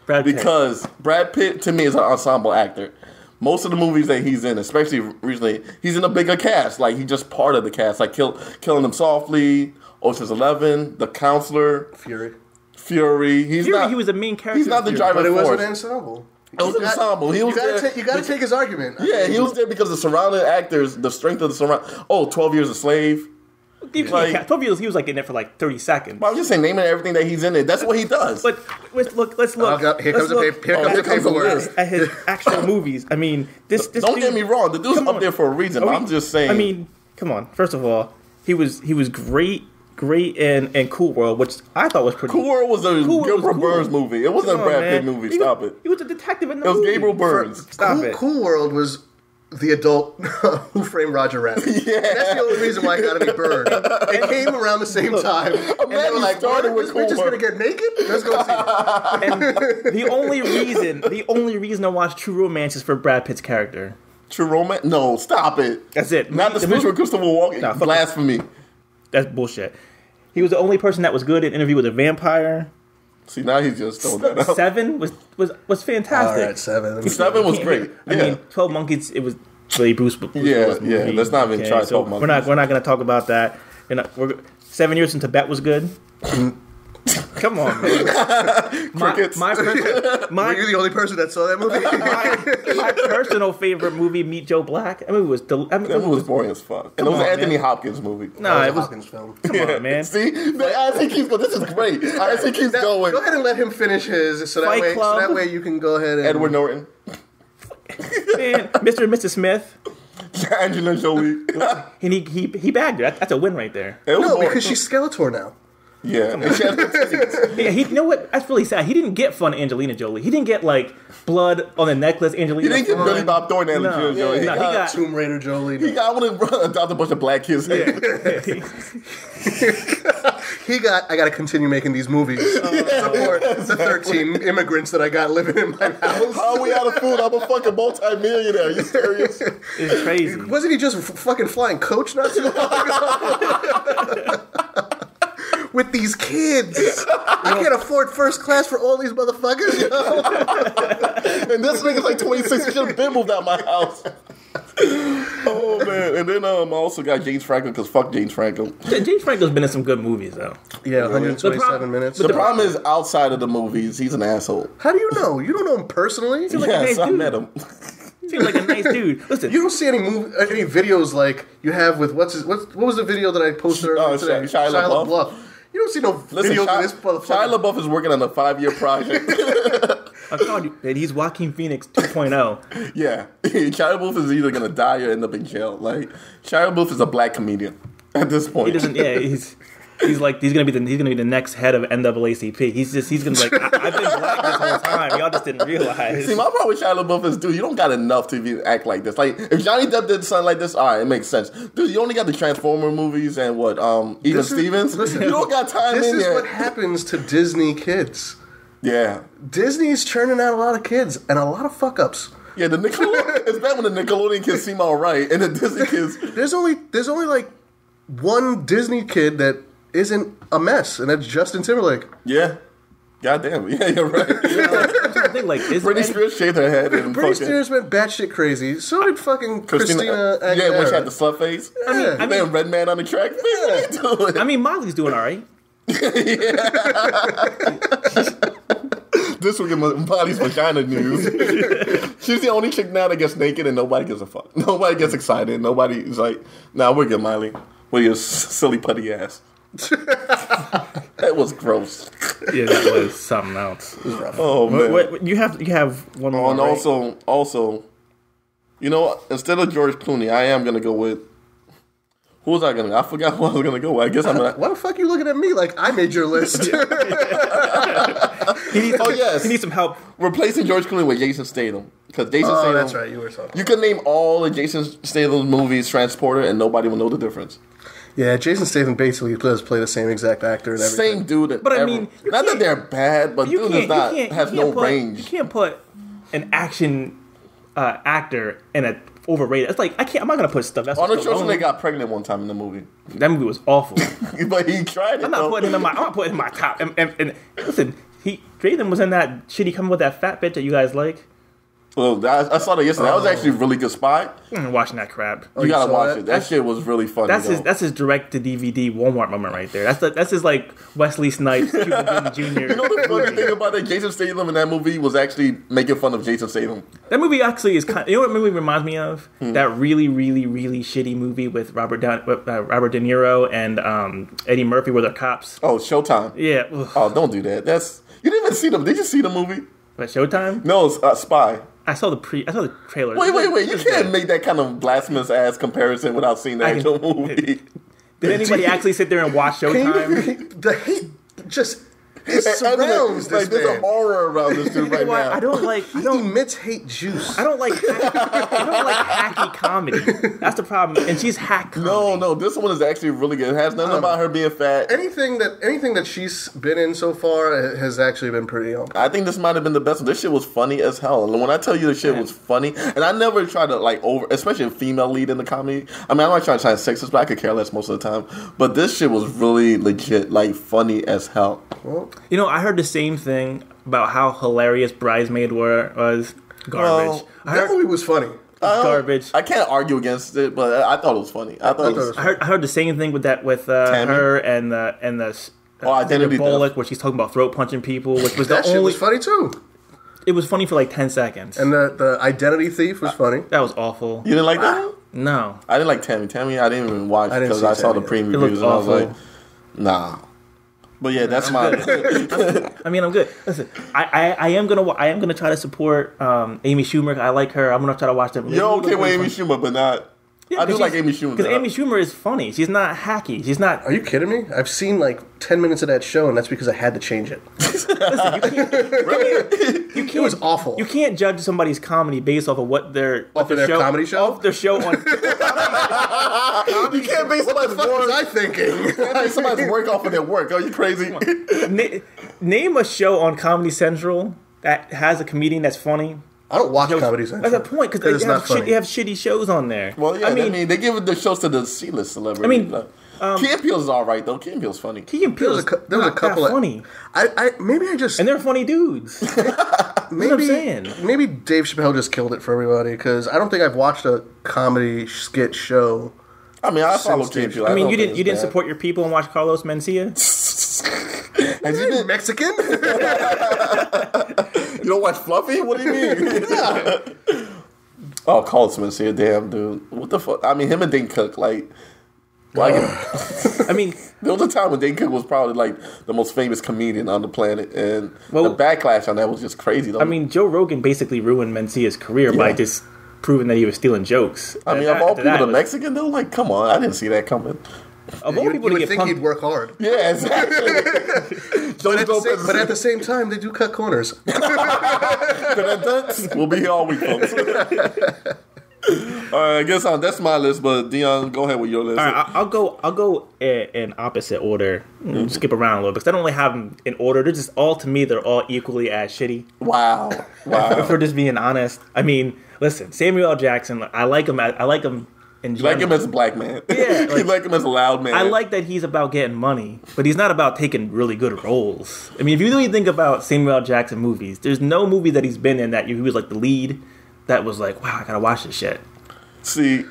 B: Because Brad Pitt to me is an ensemble actor. Most of the movies that he's in, especially recently, he's in a bigger cast. Like, he's just part of the cast. Like Killing Them Softly, Ocean's 11, The Counselor,
D: Fury.
C: He was the main character.
B: He's not the driving
D: but it
B: force.
D: wasn't an ensemble.
B: It was ensemble. He was there.
D: You gotta take his argument.
B: Yeah, he was there because the surrounding actors, the strength of the surround. 12 Years a Slave.
C: 12 years, he was like in there for like 30 seconds.
B: But I was just saying, naming everything that he's in it. That's what he does.
C: But let's look.
D: Here comes the paperwork.
C: At his actual movies. I mean, this
B: Don't
C: dude,
B: get me wrong. The dude's up there for a reason. I'm just saying.
C: I mean, come on. First of all, he was great in Cool World, which I thought was pretty.
B: Cool World was a Gilbert Burns movie. It wasn't a Brad Pitt movie. Stop it.
C: He was a detective in the movie.
B: It was Gabriel Burns.
C: Stop it.
D: Cool World was the adult Who Framed Roger Rabbit.
B: Yeah.
D: And that's the only reason why it got any burned. It came around the same time. And they were like, we're just going to get naked? Let's go see it.
C: And the only reason I watched True Romance is for Brad Pitt's character.
B: True Romance? No, stop it.
C: That's it.
B: Not the speech with Christopher Walken.
C: Nah,
B: Blasphemy.
C: That's bullshit. He was the only person that was good in Interview with a Vampire.
B: See, now he's just throwing that out.
C: 7 was fantastic.
D: All right, 7.
B: 7 was great.
C: I mean, 12 Monkeys, it was really Bruce Willis movie.
B: Yeah. Let's not even try 12 Monkeys.
C: We're not going to talk about that. And 7 Years in Tibet was good. Come on, man.
B: Crickets.
D: Were you the only person that saw that movie?
C: my personal favorite movie, Meet Joe Black. I mean, it was
B: boring as fuck. And it was an Anthony Hopkins movie.
C: Nah, it was
D: Hopkins film.
C: Come on, man.
B: See, as he keeps going, this is great. As he keeps going,
D: Go ahead and let him finish his, so that way you can go ahead and
B: Edward Norton,
C: Man, Mr. and Mrs. Smith.
B: Angelina Jolie.
C: And he bagged her. That's a win right there.
D: No, because she's Skeletor now.
B: Yeah.
C: Yeah, you know what? That's really sad. He didn't get fun Angelina Jolie. He didn't get like blood on the necklace Angelina.
B: He didn't get Billy Bob Thornton Angelina Jolie.
D: He got Tomb Raider Jolie.
B: He got one to adopt a bunch of black kids.
C: Yeah.
D: I got to continue making these movies. Support the 13 immigrants that I got living in my house.
B: How are we out of food? I'm a fucking multi-millionaire. You serious?
C: It's crazy.
D: Wasn't he just fucking flying coach not too long ago? With these kids. I can't afford first class for all these motherfuckers.
B: And this nigga's like 26. He should have been moved out my house. Oh, man. And then I also got James Franco, because fuck James Franco.
C: James Franco's been in some good movies, though.
D: Yeah, 127 minutes.
B: The problem is, outside of the movies, he's an asshole.
D: How do you know? You don't know him personally?
C: Seems like a nice
B: I
C: dude.
B: met him.
C: Seems like a nice dude. Listen,
D: You don't see any videos like you have with what was the video that I posted earlier today?
B: Shia LaBeouf.
D: You don't see no videos of this motherfucker.
B: Shia LaBeouf is working on a 5-year project.
C: I'm telling you, man, he's Joaquin Phoenix 2.0.
B: Yeah. Shia LaBeouf is either going to die or end up in jail. Like, Shia LaBeouf is a black comedian at this point.
C: He doesn't. Yeah, he's gonna be the next head of NAACP. He's gonna be like, I've been black this whole time. Y'all just didn't realize.
B: See, my problem with Shia LaBeouf is, dude, you don't got enough to even act like this. Like, if Johnny Depp did something like this, all right, it makes sense. Dude, you only got the Transformer movies and Even Stevens.
D: Listen,
B: you don't got time in there.
D: This is what happens to Disney kids.
B: Yeah.
D: Disney's churning out a lot of kids and a lot of fuck ups.
B: Yeah, the Nickelodeon. It's bad when the Nickelodeon kids seem all right, and the Disney kids.
D: There's only like one Disney kid that isn't a mess, and that's Justin Timberlake.
B: Yeah. Goddamn. Yeah, you're right.
C: I'm trying to think, like,
B: Britney Spears shaved her head. And
D: Britney Spears went batshit crazy. So did fucking Christina Aguilera.
B: Yeah, when she had the slut face.
D: I
B: mean, Red Man on the track.
C: I mean, Molly's doing all right.
B: This week in Body's vagina news. She's the only chick now that gets naked and nobody gives a fuck. Nobody gets excited. Nobody's like, nah, we're good, Miley. With your silly putty ass. That was gross.
C: Yeah, that was something else. It was rough.
B: Oh man,
C: Wait, you have one more.
B: And
C: right?
B: also, you know, instead of George Clooney, I am gonna go with. Who was I gonna? I forgot who I was gonna go with. I guess I'm gonna.
D: Why the fuck are you looking at me like I made your list?
C: He needs some help.
B: Replacing George Clooney with Jason Statham, because Jason Statham.
D: That's right. You were talking.
B: You could name all of Jason Statham's movies Transporter, and nobody will know the difference.
D: Yeah, Jason Statham basically does play the same exact actor and everything.
B: Same dude.
C: But I mean,
B: not that they're bad, but dude does not has no range.
C: You can't put an action actor in a overrated. It's like I'm not gonna put stuff. That's
B: Arnold Schwarzenegger got pregnant one time in the movie.
C: That movie was awful.
B: But he tried it.
C: I'm not putting him in my top. And listen, Jaden was in that shitty coming with that fat bitch that you guys like.
B: Well, I saw that yesterday. That was actually a really good Spy.
C: I'm watching that crap.
B: You gotta watch
D: that?
B: it. That shit was really funny.
C: That's his direct to DVD Walmart moment right there. That's his like Wesley Snipes, Cuba Gooding Jr.
B: You know the funny thing about that? Jason Statham in that movie was actually making fun of Jason Statham.
C: That movie actually is kind. You know what movie reminds me of? That really, really, really shitty movie with Robert De Niro and Eddie Murphy, where they're cops.
B: Oh, Showtime.
C: Yeah.
B: Oh, don't do that. You didn't even see them. Did you see the movie?
C: But Showtime?
B: No, it's Spy.
C: I saw the trailer.
B: Wait! You can't make that kind of blasphemous ass comparison without seeing the actual movie.
C: Did anybody actually sit there and watch Showtime?
D: The hate just surrounds this
B: there's
D: man.
B: an aura around this dude right now.
C: I don't like.
D: He emits hate juice.
C: I don't like hacky comedy. That's the problem. And she's hack comedy.
B: No, this one is actually really good. It has nothing about her being fat.
D: Anything that she's been in so far has actually been pretty on.
B: I think this might have been the best one. This shit was funny as hell. And when I tell you the shit was funny, and I never try to especially a female lead in the comedy. I mean, I'm not trying to sexist, but I could care less most of the time. But this shit was really legit, like funny as hell.
D: Well,
C: You know, I heard the same thing about how hilarious Bridesmaid was. Garbage.
D: that movie was funny.
C: Garbage.
B: I can't argue against it, but I thought it was funny. I
C: heard the same thing with her and the
B: Identity
C: Bullock,
B: Theft.
C: where she's talking about throat punching people, which was
D: That
C: the
D: shit
C: only.
D: was funny too.
C: It was funny for like 10 seconds.
D: And the Identity Thief was funny.
C: That was awful.
B: You didn't like that?
C: No.
B: I didn't like Tammy. Tammy, I didn't even watch
D: I didn't
B: because
D: see
B: I saw the
D: Tammy.
B: premium
C: It looked
B: reviews and I was
C: awful.
B: like, nah. But yeah, that's my.
C: I mean, I'm good. Listen, I am gonna try to support Amy Schumer. I like her. I'm gonna try to watch them.
B: You're okay with Amy Schumer, but not.
C: Yeah,
B: I do like Amy Schumer.
C: because Amy Schumer is funny. She's not hacky. She's not.
D: Are you kidding me? I've seen like 10 minutes of that show, and that's because I had to change it.
C: You can't,
D: It was awful.
C: You can't judge somebody's comedy based off of what their
D: Off of their comedy show?
C: Off their show on.
B: You can't base somebody's
D: What was I
B: work.
D: thinking?
B: You can't base somebody's work off of their work. Are you crazy?
C: Name a show on Comedy Central that has a comedian that's funny.
D: I don't watch Comedy Central.
C: That's the point, because
D: it's not funny.
C: they have shitty shows on there.
B: Well, yeah, I mean, they give the shows to the C-list celebrities.
C: I mean,
B: Key and Peele's all right though. Key and Peele's funny.
C: Key and Peele
D: There was a couple of
C: funny,
D: maybe I just
C: and they're funny dudes.
D: maybe
C: what I'm saying.
D: Maybe Dave Chappelle just killed it for everybody because I don't think I've watched a comedy skit show.
B: I mean, I follow Key and Peele.
C: I mean,
B: don't
C: you
B: think
C: didn't
B: it's bad.
C: support your people and watch Carlos Mencia.
B: Has he been
D: Mexican?
B: You don't watch Fluffy? What do you mean? Oh, Carl Smith here, damn dude. What the fuck? I mean, him and Dane Cook, like
C: I mean,
B: there was a time when Dane Cook was probably like the most famous comedian on the planet, and the backlash on that was just crazy. Though.
C: I mean, Joe Rogan basically ruined Mencia's career by just proving that he was stealing jokes.
B: I mean, of all people, the Mexican though, like, come on, I didn't see that coming.
C: Of all
D: You
C: people to
D: would
C: get
D: think
C: punked,
D: he'd work hard.
B: Yeah, exactly.
D: But at the same time, they do cut corners.
B: We'll be here all week, folks. All right, I guess that's my list. But Dion, go ahead with your list.
C: all right, I'll go in opposite order. Skip around a little because I don't really have them in order. They're just all, to me, they're all equally as shitty.
B: Wow.
C: If we're just being honest. I mean, listen, Samuel L. Jackson. I like him. In
B: You like him as a black man.
C: Yeah,
B: You like him as a loud man.
C: I like that he's about getting money, but he's not about taking really good roles. I mean, if you really think about Samuel L. Jackson movies, there's no movie that he's been in that he was like the lead that was like, wow, I gotta watch this shit.
B: See,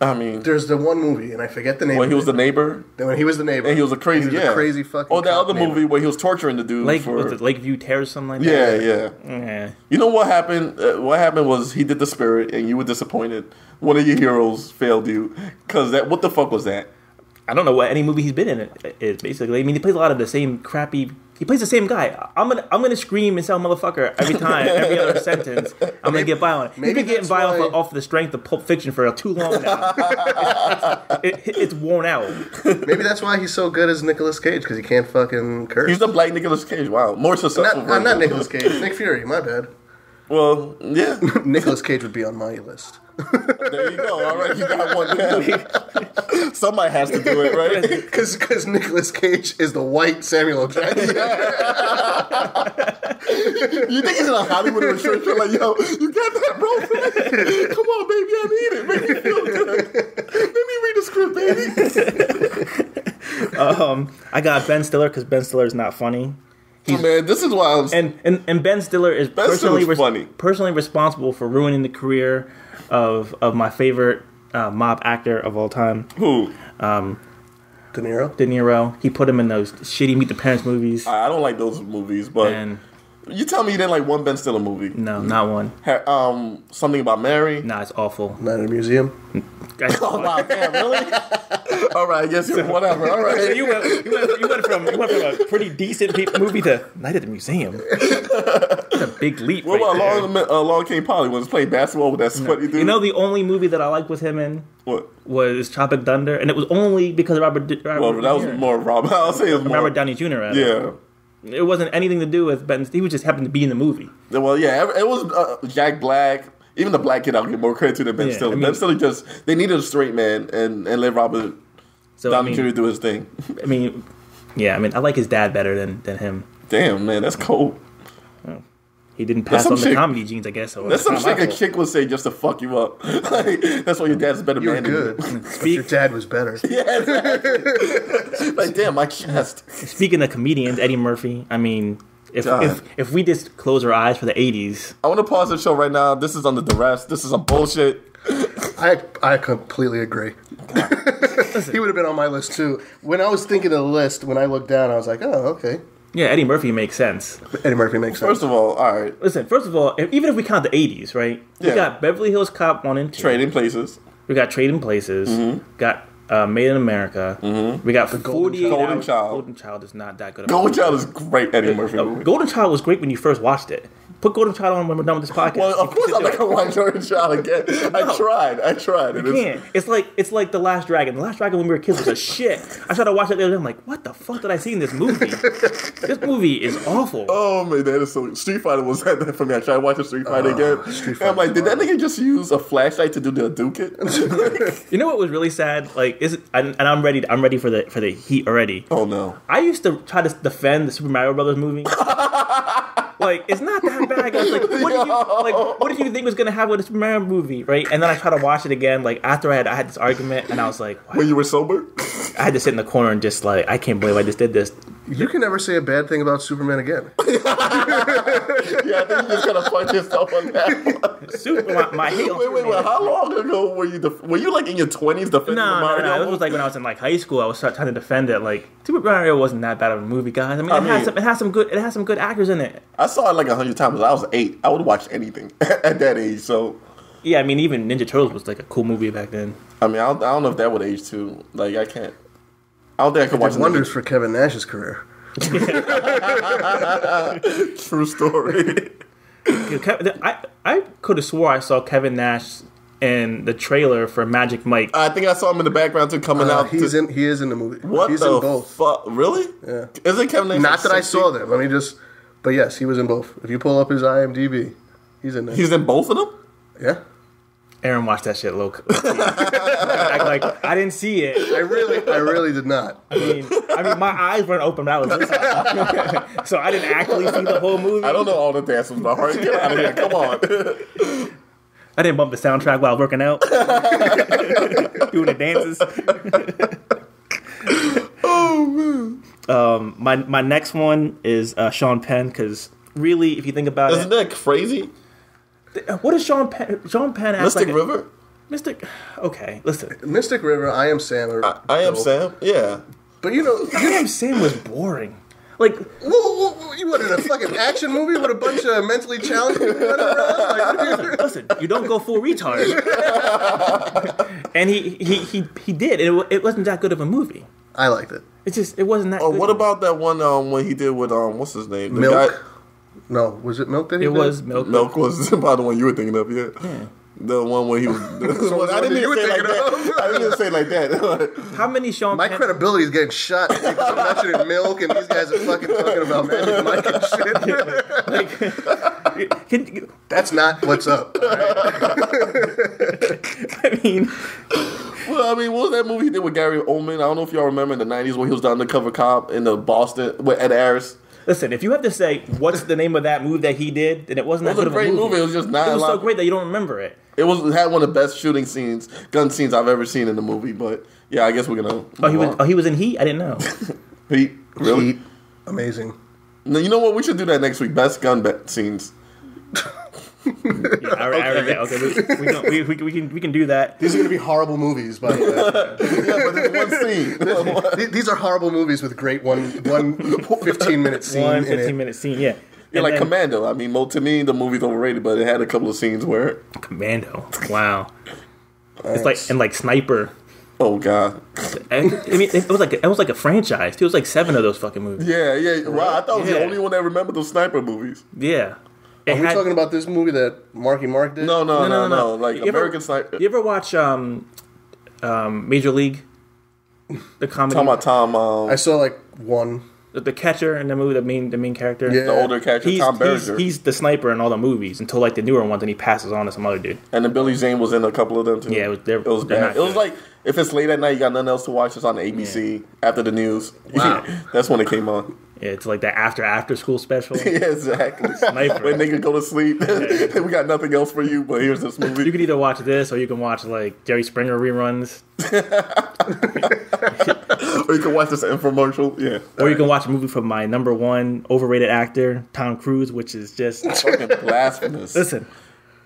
B: I mean,
D: There's the one movie, and I forget the name.
B: when he was the neighbor,
D: when he was the neighbor,
B: and he was a crazy,
D: he was a crazy fucking.
B: Oh, that
D: cop
B: other
D: neighbor.
B: movie where he was torturing the dude
C: Lakeview Terrace, something like
B: Yeah,
C: that.
B: yeah. You know what happened? What happened was he did The Spirit, and you were disappointed. One of your heroes failed you because what the fuck was that?
C: I don't know what any movie he's been in is basically. I mean, he plays a lot of the same crappy. He plays the same guy. I'm gonna scream and say motherfucker every time, every other sentence. I'm gonna get violent. He's been getting violent off the strength of Pulp Fiction for too long now. It's worn out.
D: Maybe that's why he's so good as Nicolas Cage because he can't fucking curse.
B: He's the black Nicolas Cage. Wow, more successful.
D: I'm not Nicolas Cage. Nick Fury. My bad.
B: Well, yeah.
D: Nicolas Cage would be on my list.
B: There you go. All right, you got one down. Somebody has to do it, right?
D: Because Nicolas Cage is the white Samuel L. Jackson.
B: You think he's in a Hollywood research? You're like, yo, you got that, bro? Come on, baby, I need it. Make me feel good. Let me read the script, baby.
C: I got Ben Stiller because Ben Stiller is not funny.
B: Man, this is why I was...
C: And Ben Stiller is
B: funny.
C: personally responsible for ruining the career of my favorite mob actor of all time.
B: Who?
D: De Niro?
C: De Niro. He put him in those shitty Meet the Parents movies.
B: I don't like those movies, but...
C: And
B: you tell me you didn't like one Ben Stiller movie.
C: no, not one.
B: Something About Mary.
C: Nah, it's awful.
D: Night at a Museum?
B: Oh, wow, damn, really? All right, I guess whatever. All right.
C: So you went from a pretty decent movie to Night at the Museum. That's a big leap.
B: What about Long King Polly when he was playing basketball with that sweaty dude?
C: You know the only movie that I liked with him in
B: What?
C: was Tropic Thunder, and it was only because of Robert
B: Well, that was more Robert. I'll say it was more
C: Robert Downey Jr. At
B: Yeah.
C: It wasn't anything to do with Ben. He was just happened to be in the movie.
B: Well, yeah, it was Jack Black. Even the black kid, I'll give more credit to than Ben Stiller. Ben Stiller they needed a straight man and let Robert Downey Jr. do his thing.
C: I like his dad better than him.
B: Damn, man, that's cold.
C: He didn't pass on the comedy genes, I guess. So
B: that's some shit a chick would say just to fuck you up. Like, that's why your dad's a better man than
D: you. But your dad was better.
B: Yeah, exactly. Like, damn, my chest.
C: Speaking of comedians, Eddie Murphy. If we just close our eyes for the 80s.
B: I want to pause the show right now. This is under duress. This is some bullshit.
D: I completely agree. He would have been on my list too. When I was thinking of the list, when I looked down, I was like, oh, okay.
C: Yeah, Eddie Murphy makes sense.
D: Eddie Murphy makes sense.
B: First of all,
C: Listen, even if we count the 80s, right? We got Beverly Hills Cop 1 and 2.
B: Trading Places.
C: We got Trading Places.
B: Mm-hmm.
C: Got Made in America. Mm-hmm. We got
D: The
C: 48
B: Golden
C: Hours.
B: Child.
C: Golden Child is not that good.
B: Golden Child is great Eddie Murphy movie.
C: Golden Child was great when you first watched it. Put Golden Child on when we're done with this podcast.
B: Well, of course I'm not going to watch Golden Child again. I tried.
C: You can't. It's like The Last Dragon. The Last Dragon when we were kids was a shit. I tried to watch it the other day. I'm like, what the fuck did I see in this movie? This movie is awful.
B: Oh man, that is so. Street Fighter was that for me. I tried watching Street Fighter again. And I'm like, did that nigga just use a flashlight to do the Duke it?
C: You know what was really sad? I'm ready for the heat already.
B: Oh no.
C: I used to try to defend the Super Mario Brothers movie. It's not that bad. I was like, what did you think was gonna happen with the Super Mario movie, right? And then I tried to watch it again, after I had this argument, and I was like, what?
B: When you were sober?
C: I had to sit in the corner and just I can't believe I just did this.
D: You can never say a bad thing about Superman again.
B: Yeah, I think you just gotta fight yourself on that one.
C: My hate on
B: Wait, how long ago were you? Were you in your 20s defending the Mario?
C: No. It was when I was in high school. I was trying to defend it. Super Mario wasn't that bad of a movie, guys. It has some good actors in it.
B: I saw it 100 times. I was 8. I would watch anything at that age. So
C: yeah, even Ninja Turtles was a cool movie back then.
B: I don't know if that would age too. I can't. I don't think I could watch
D: wonders for Kevin Nash's career.
B: True story.
C: I could have swore I saw Kevin Nash in the trailer for Magic Mike.
B: I think I saw him in the background too, coming out.
D: He is in the movie.
B: What
D: He's
B: the
D: in both.
B: fuck? Really?
D: Yeah.
B: Isn't Kevin Nash?
D: Not that I saw them. But yes, he was in both. If you pull up his IMDb, he's in there.
B: He's in both of them?
D: Yeah.
C: Aaron watched that shit low. I didn't see it.
D: I really did not.
C: My eyes weren't open. That was this so I didn't actually see the whole movie.
B: I don't know all the dances by heart. Get out of here! Come on.
C: I didn't bump the soundtrack while I was working out, doing the dances.
B: Oh man.
C: My next one is Sean Penn, because really, if you think about
B: Isn't that crazy?
C: What is Sean Penn? Sean Penn acts
B: Mystic River?
C: Okay, listen.
D: Mystic River, I Am Sam.
B: I Am Sam? Yeah.
D: But
C: I Am Sam was boring.
D: You wanted a fucking action movie with a bunch of mentally challenged people running around?
C: Listen, you don't go full retard. And he did. It wasn't that good of a movie.
D: I liked it.
C: It wasn't that good.
B: What about that one when he did with, what's his name?
D: Milk? No, was it Milk that he did?
C: It was Milk.
B: Milk was about the one you were thinking of, yeah. The one where he was... I didn't even say it like that.
C: How many Sean
D: My
C: Penn...
D: credibility is getting shot because I'm mentioning Milk and these guys are fucking talking about Magic Mike and shit. That's not what's up. Right?
B: What was that movie he did with Gary Oldman? I don't know if y'all remember in the 90s when he was the undercover cop in the Boston with Ed Harris.
C: Listen, if you have to say what's the name of that movie that he did, then it wasn't that good of a movie.
B: It was a great movie. It was just not.
C: It was so great that you don't remember it.
B: It had one of the best shooting scenes, gun scenes I've ever seen in the movie. But yeah, I guess we're gonna.
C: He was in Heat. I didn't know.
B: Heat, really?
D: Heat, amazing.
B: No, you know what? We should do that next week. Best gun scenes.
C: We can do that.
D: These are going to be horrible movies, by the way.
B: Yeah, but there's one scene.
D: These are horrible movies with great one 15-minute scene.
C: One
D: in
C: 15-minute scene, yeah.
B: Yeah, like Commando. I mean, to me, the movie's overrated, but it had a couple of scenes where...
C: Commando. Wow. It's like Sniper.
B: Oh, God.
C: I mean, it was like a franchise. It was like 7 of those fucking movies.
B: Yeah. Wow, I thought I was the only one that remembered those sniper movies.
C: Yeah.
D: Are we talking about this movie that Marky Mark did?
B: No. Like American Sniper.
C: You ever watch Major League? The comedy.
B: Talking about Tom.
D: I saw like one.
C: The catcher in the movie, the main character.
D: Yeah.
B: The older catcher, Tom Berenger.
C: He's the sniper in all the movies until like the newer ones, and he passes on to some other dude.
B: And then Billy Zane was in a couple of them too.
C: Yeah, it was
B: bad. It was like if it's late at night, you got nothing else to watch. It's on ABC after the news.
C: Wow.
B: That's when it came on.
C: Yeah, it's like that after school special.
B: Yeah, exactly.
C: Sniper.
B: When niggas go to sleep, we got nothing else for you, but here's this movie.
C: You can either watch this or you can watch like Jerry Springer reruns.
B: Or you can watch this infomercial. Yeah.
C: Or you can watch a movie from my number one overrated actor, Tom Cruise, which is just
B: fucking blasphemous.
C: Listen.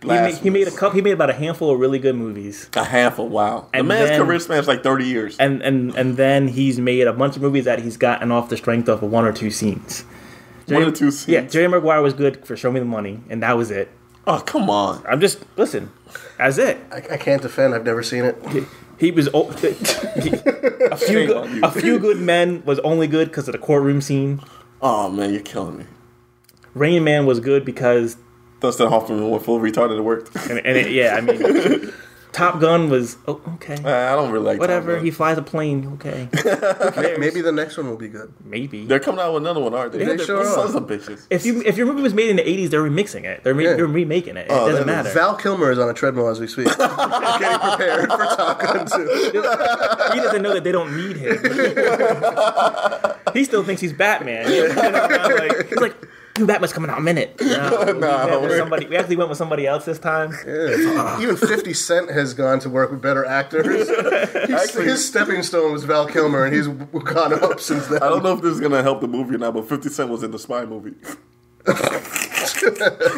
C: He made about a handful of really good movies.
B: A handful, wow. The man's career spans like 30 years.
C: And then he's made a bunch of movies that he's gotten off the strength of one or two scenes.
B: One or two scenes?
C: Yeah, Jerry Maguire was good for Show Me the Money, and that was it.
B: Oh, come on.
C: Listen, that's it.
D: I can't defend, I've never seen it.
C: He was... A Few Good Men was only good because of the courtroom scene.
B: Oh, man, you're killing me.
C: Rain Man was good because...
B: Dustin Hoffman went full retarded at work.
C: Top Gun was okay.
B: I don't really like
C: whatever.
B: Top Gun.
C: He flies a plane. Okay.
D: Maybe the next one will be good.
C: Maybe
B: they're coming out with another one, aren't they?
D: They sure are.
B: Sons of bitches.
C: If your movie was made in the 80s, they're remixing it. They're remaking it. It doesn't matter.
D: Val Kilmer is on a treadmill as we speak, getting prepared for Top Gun 2.
C: He doesn't know that they don't need him. He still thinks he's Batman. He's like. Batman's coming out in a minute. We actually went with somebody else this time.
D: Yeah. Even 50 Cent has gone to work with better actors. His stepping stone was Val Kilmer, and he's gone up since then.
B: I don't know if this is going to help the movie or not, but 50 Cent was in the Spy movie.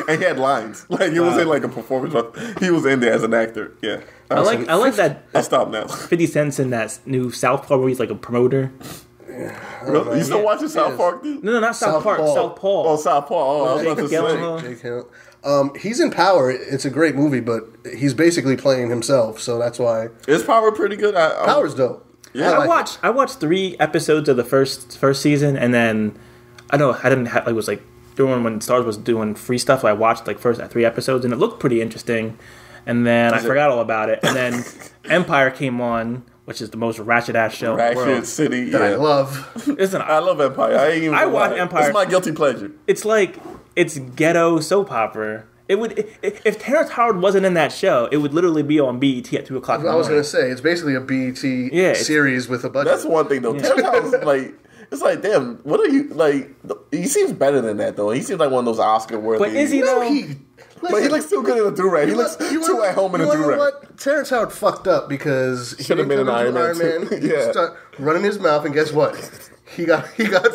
B: And he had lines. Like, it was in like a performance. He was in there as an actor. Yeah.
C: I like that.
B: I'll stop now.
C: 50 Cent's in that new Southpaw where he's like a promoter.
B: Really? You still watching South Park, dude?
C: No, not South Park. Southpaw.
B: Oh, Southpaw. Oh, I was about to say.
D: Jake Hill. He's in Power. It's a great movie, but he's basically playing himself, so that's why.
B: Is Power pretty good?
D: Power's dope.
C: Yeah, I watched 3 episodes of the first season, and then it was like during when Starz was doing free stuff. I watched like first 3 episodes, and it looked pretty interesting. And then I forgot all about it. And then Empire came on, which is the most ratchet ass show in the world.
B: Ratchet City,
D: that I love.
C: Listen,
B: I love Empire. I watch Empire. It's my guilty pleasure.
C: It's like ghetto soap opera. It would if Terrence Howard wasn't in that show, it would literally be on BET at 2:00.
D: I was going to say it's basically a BET series with a budget.
B: That's one thing though. Terrence Howard's like. It's like, damn, what are you, like, he seems better than that, though. He seems like one of those Oscar-worthy.
C: But is he, though?
B: But he looks too good in a do-rag. He looks too at home in a do-rag. You know what?
D: Terrence Howard fucked up because he
B: should have been an Iron Man.
D: He started running his mouth, and guess what? He got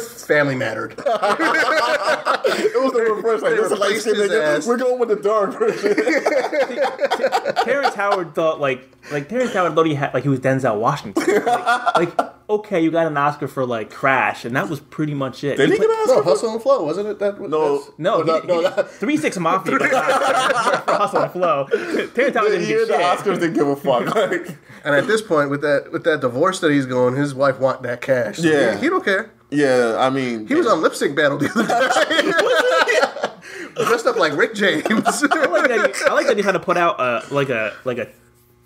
D: family mattered.
B: It was the reverse. Like, this is like shit, nigga. We're going with the dark version.
C: Terrence Howard thought he had he was Denzel Washington. Okay, you got an Oscar for like Crash, and that was pretty much it.
B: Did he get an Oscar?
D: No, Hustle and Flow, wasn't it?
C: No, 3 6 Mafia for Hustle and Flow. Terrence Howard didn't get shit.
B: The Oscars didn't give a fuck.
D: And at this point, with that divorce that he's going, his wife want that cash. So
B: yeah,
D: he don't care.
B: Yeah, I mean,
D: he was on Lip Sync Battle the other day. Dressed up like Rick James.
C: I like that he tried to put out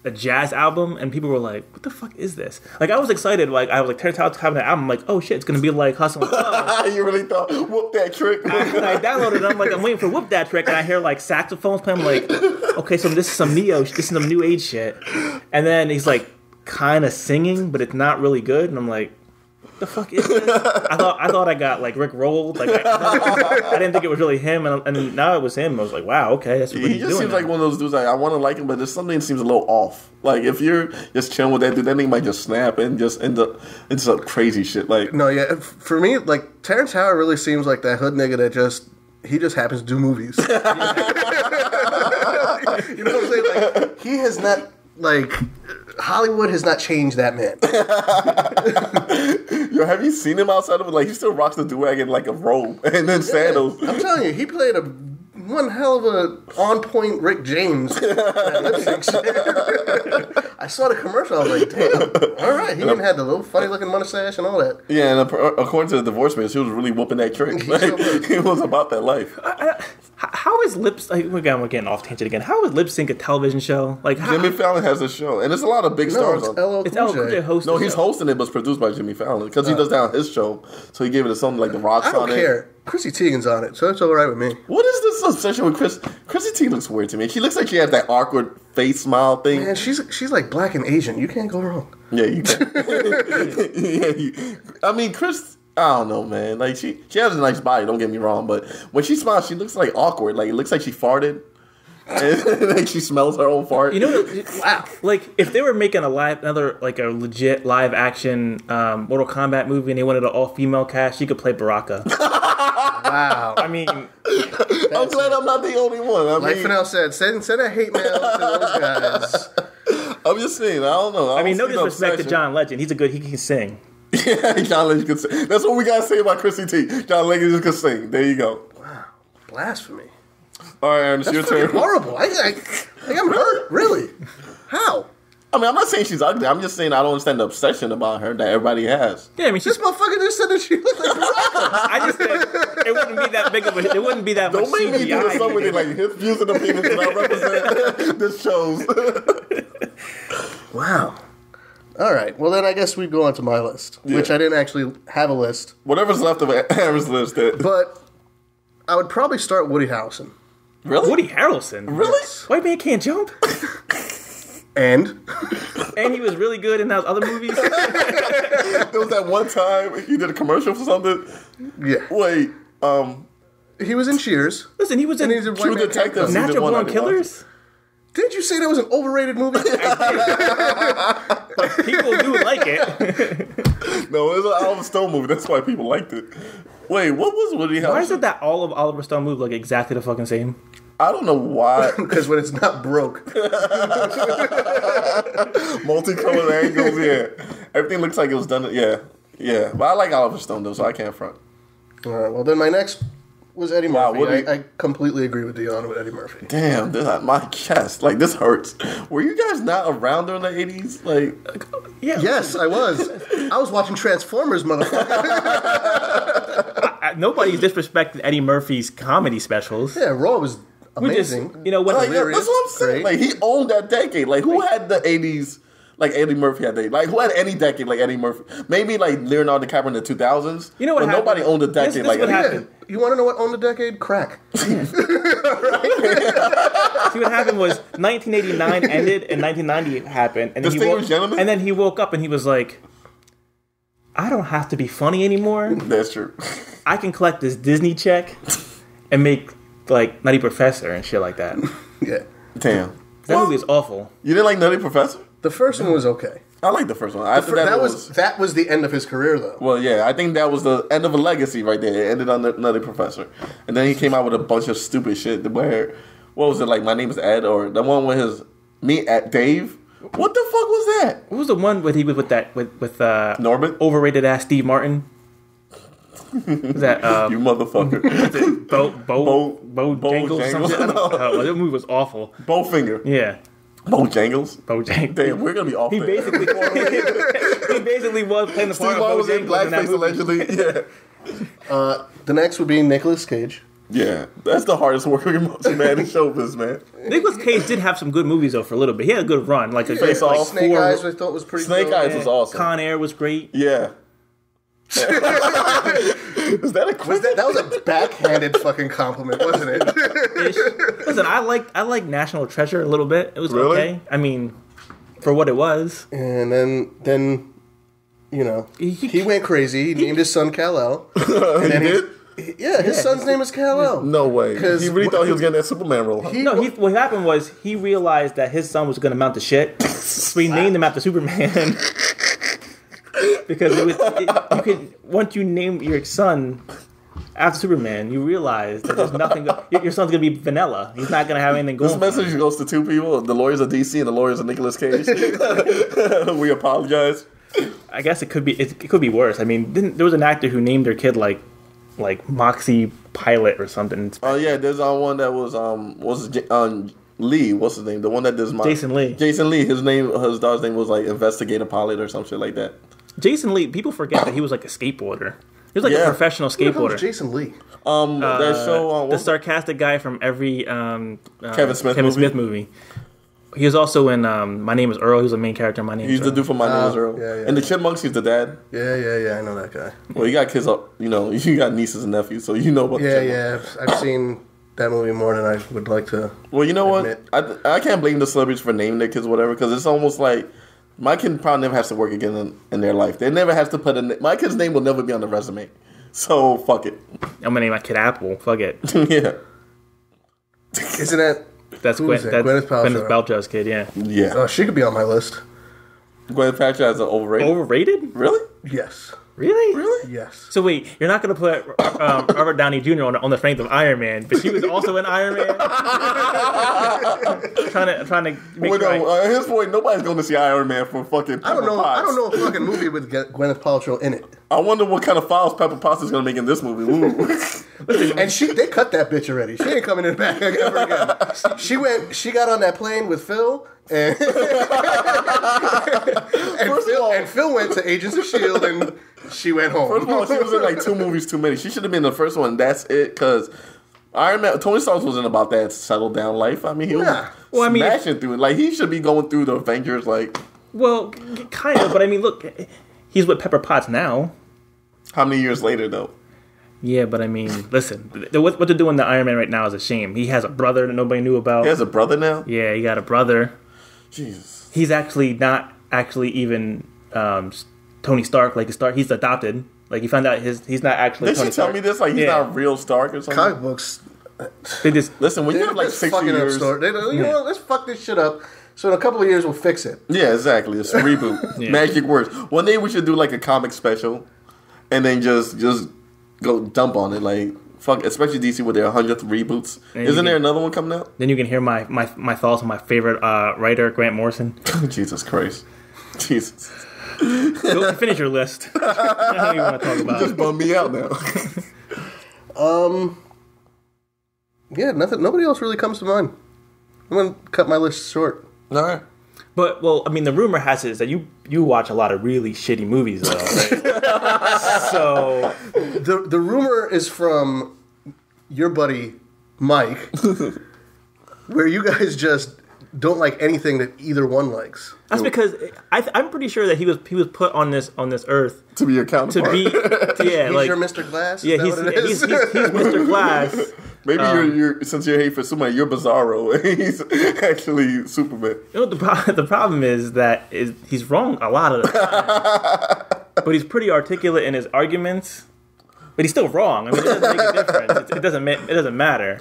C: a jazz album, and people were like, "What the fuck is this?" Like, I was excited. Like, I was like, Terrence Howard's having an album. I'm like, oh shit, it's gonna be like Hustle and Flow.
B: You really thought Whoop That Trick?
C: I downloaded it. I'm like, I'm waiting for Whoop That Trick, and I hear like saxophones playing. I'm like, okay, so this is some some new age shit. And then he's like, kind of singing, but it's not really good. And I'm like, the fuck is this? I thought I got like Rick rolled. Like I didn't think it was really him, and now it was him. I was like, wow, okay, that's what he's doing.
B: He just seems like one of those dudes. Like I want to like him, but there's something that seems a little off. Like if you're just chilling with that dude, that thing might just snap and just end up into some crazy shit. Like
D: no, yeah, for me, like Terrence Howard really seems like that hood nigga that just happens to do movies. You know what I'm saying? Like he has not like. Hollywood has not changed that man.
B: Yo, have you seen him outside of it? Like, he still rocks the do-rag in, like, a robe and then sandals.
D: I'm telling you, he played one hell of a on-point Rick James. I saw the commercial, I was like, damn, all right. He even had the little funny-looking mustache and all that.
B: Yeah, and according to the divorce man, she was really whooping that trick. Like, it was about that life.
C: How is we're getting off tangent again. How is lip sync a television show? Like
B: Jimmy Fallon has a show, and there's a lot of big stars on it.
C: It's LL Cool J hosting.
B: No, he's hosting it, but it's produced by Jimmy Fallon because he does that on his show. So he gave it to something like The Rock's on it.
D: I don't care. Chrissy Teigen's on it, so it's all right with me.
B: What is this obsession with Chris? Chrissy Teigen looks weird to me. She looks like she has that awkward face smile thing.
D: Man, she's like black and Asian. You can't go wrong.
B: Yeah, you can. I mean, Chris. I don't know, man. Like she has a nice body. Don't get me wrong, but when she smiles, she looks like awkward. Like it looks like she farted, and like she smells her own fart.
C: You know, wow. Like if they were making a legit live action Mortal Kombat movie, and they wanted an all female cast, she could play Baraka.
D: Wow.
C: I mean,
B: I'm glad I'm not the only one.
D: Like Fenel said, send a hate mail to those guys.
B: I'm just saying. I don't know.
C: I mean, no disrespect to John Legend. He's a good. He can sing.
B: Yeah, John Legend can sing. That's what we gotta say about Chrissy T. John Legend just can sing. There you go.
D: Wow, blasphemy.
B: All right, Aaron, it's your turn.
D: Horrible. I'm hurt. Really? How?
B: I mean, I'm not saying she's ugly. I'm just saying I don't understand the obsession about her that everybody has.
C: Yeah, I mean,
D: this motherfucker just said that she looked like Baraka.
C: I just said it wouldn't be that big of a. It wouldn't be that much.
B: Don't make me do this something with like his views and opinions that I represent. This shows.
D: Wow. All right. Well, then I guess we go on to my list, which I didn't actually have a list.
B: Whatever's left of Aaron's list.
D: But I would probably start Woody Harrelson.
B: Really?
C: Woody Harrelson?
B: Really?
D: Yes.
C: White Man Can't Jump?
D: And
C: he was really good in those other movies?
B: There was that one time he did a commercial for something.
D: Yeah.
B: Wait.
D: He was in Cheers.
C: Listen, he was in
B: True Detective.
C: Natural Born Killers?
D: Did you say that was an overrated movie?
C: But people do like it.
B: No, it was an Oliver Stone movie. That's why people liked it. Wait, what was Woody Harrelson?
C: Why is it that all of Oliver Stone movies look exactly the fucking same?
B: I don't know why.
D: Because when it's not broke.
B: Multicolored angles, yeah. Everything looks like it was done. Yeah. But I like Oliver Stone, though, so I can't front.
D: All right, well, then my next was Eddie Murphy.
B: Wow,
D: I completely agree with Dion with Eddie Murphy.
B: Damn, my chest. Like, this hurts. Were you guys not around during the 80s? Like,
C: Yeah.
D: Yes, I was. I was watching Transformers, motherfucker.
C: Nobody's disrespecting Eddie Murphy's comedy specials.
D: Yeah, Raw was amazing.
C: What
B: like, that's what I'm saying.
D: Great.
B: Like, he owned that decade. Like, who had the 80s like Eddie Murphy had? Like, who had any decade like Eddie Murphy? Maybe, like, Leonardo DiCaprio in the 2000s.
C: You know what
B: but
C: happened?
B: Nobody owned a decade
C: This
B: like
C: what
B: Eddie.
C: happened.
D: You want to know what owned the decade? Crack.
C: See, what happened was 1989 ended and 1990 happened. And
B: Distinguished gentlemen?
C: And then he woke up and he was like, I don't have to be funny anymore.
B: That's true.
C: I can collect this Disney check and make, like, Nutty Professor and shit like that.
D: Yeah.
B: Damn.
C: That movie is awful.
B: You didn't like Nutty Professor?
D: The first one was okay.
B: I like the first one. After that
D: was the end of his career, though.
B: Well, yeah, I think that was the end of a legacy right there. It ended on the Nutty Professor. And then he came out with a bunch of stupid shit where, what was it, like, My Name is Ed, or the one with Dave? What the fuck was that?
C: What was the one with he was with
B: Norbit?
C: overrated ass Steve Martin? Was that
B: You motherfucker.
C: Bojangles or something?
B: No.
C: That movie was awful.
B: Bowfinger.
C: Yeah.
B: Bojangles?
C: Bojangles.
B: Damn, we're gonna be off
C: He
B: there.
C: basically was playing the part
B: Steve Martin
C: of
B: was in
C: Bojangles in that
B: blackface
C: movie.
B: allegedly. Yeah.
D: The next would be Nicolas Cage.
B: Yeah, that's the hardest working man in showbiz, man.
C: Nicolas Cage did have some good movies though for a little bit. He had a good run, like
B: Face Off.
D: Snake Eyes, I thought was pretty
B: Snake
D: good.
B: Eyes was awesome.
C: Con Air was great.
B: Yeah. Is that a question?
D: That was a backhanded fucking compliment, wasn't it?
C: Listen, I like National Treasure a little bit. It was
B: Really?
C: okay. I mean, for what it was.
D: And then you know, he went crazy. He named his son Kal-El. And then his son's name is Kal-El.
B: No way. He really thought he was getting that Superman role. Huh?
C: What happened was he realized that his son was going to mount the shit, so he named him after Superman. Because once you name your son after Superman, you realize that there's nothing. Your son's gonna be vanilla. He's not gonna have anything going.
B: This message goes to two people: the lawyers of DC and the lawyers of Nicolas Cage. We apologize.
C: I guess it could be. It could be worse. I mean, there was an actor who named their kid like Moxie Pilot or something.
B: Oh yeah, there's one that was Lee. What's his name? The one that does
C: Jason Lee.
B: Jason Lee. His daughter's name was like Investigator Pilot or some shit like that.
C: Jason Lee. People forget that he was like a skateboarder. He was like a professional skateboarder.
D: Jason Lee.
B: That show.
C: The sarcastic guy from every
B: Kevin Smith
C: movie. He was also in My Name is Earl. He was the main character in My Name is Earl.
B: He's the dude from My Name is Earl.
D: Yeah.
B: And the Chipmunks, he's the dad.
D: Yeah, I know that guy.
B: Well, you got kids up, you got nieces and nephews, so you know about the Chipmunks.
D: I've seen that movie more than I would like to.
B: Well, you know
D: admit.
B: what? I can't blame the celebrities for naming their kids whatever, because it's almost like my kid probably never has to work again in their life. They never have to put my kid's name will never be on the resume. So fuck it.
C: I'm gonna name my kid Apple. Fuck it.
B: Yeah.
D: Isn't that?
C: That's Gwyneth Paltrow's kid. Yeah.
B: Yeah.
D: Oh, she could be on my list.
B: Gwyneth Paltrow as an overrated.
C: Overrated?
B: Really?
D: Yes.
C: Really?
D: Yes.
C: So wait, you're not going to put Robert Downey Jr. on the strength of Iron Man, but she was also in Iron Man. trying to make sure.
B: At his point, nobody's going to see Iron Man for fucking.
D: I don't know a fucking movie with Gwyneth Paltrow in it.
B: I wonder what kind of files Pepper Potts is going to make in this movie.
D: Listen, and they cut that bitch already. She ain't coming in back ever again. She got on that plane with Phil, and Phil went to Agents of S.H.I.E.L.D. and she went home.
B: First of all, she was in like 2 movies too many. She should have been in the first one. That's it, because Iron Man, Tony Stark wasn't about that settled down life. I mean, he was smashing through it. Like, he should be going through the Avengers. Like,
C: well, kind of, but I mean, look, he's with Pepper Potts now.
B: How many years later, though?
C: Yeah, but I mean, listen, what they're doing to Iron Man right now is a shame. He has a brother that nobody knew about.
B: He has a brother now?
C: Yeah, he got a brother.
B: Jesus.
C: He's actually not even Tony Stark. Like, he's adopted. Like, you found out he's not actually Tony Stark.
B: Did she tell me this? Like, he's not real Stark or something?
D: Comic books.
C: They just...
B: Listen, when you have like 60 years...
D: You know, let's fuck this shit up. So in a couple of years, we'll fix it.
B: Yeah, exactly. It's a reboot. Magic words. One day we should do like a comic special and then just go dump on it. Like, fuck, especially DC with their 100th reboots. Isn't there another one coming out?
C: Then you can hear my thoughts on my favorite writer, Grant Morrison.
B: Jesus Christ. Jesus.
C: Go finish your list. I don't know what you want to talk about.
B: You just bummed me out now.
D: Yeah, nothing. Nobody else really comes to mind. I'm gonna cut my list short.
B: All right.
C: But, well, I mean, the rumor has it is that you watch a lot of really shitty movies, though, right? So...
D: The rumor is from your buddy, Mike, where you guys just don't like anything that either one likes.
C: That's because I'm pretty sure that he was put on this earth
B: to be your counterpart.
C: He's
D: your Mr. Glass?
C: Yeah, he's Mr. Glass.
B: Maybe you're since you're hate for Superman, you're Bizarro, and he's actually Superman.
C: You know, the problem is that he's wrong a lot of the time, but he's pretty articulate in his arguments. But he's still wrong. I mean, it doesn't make a difference. It doesn't matter.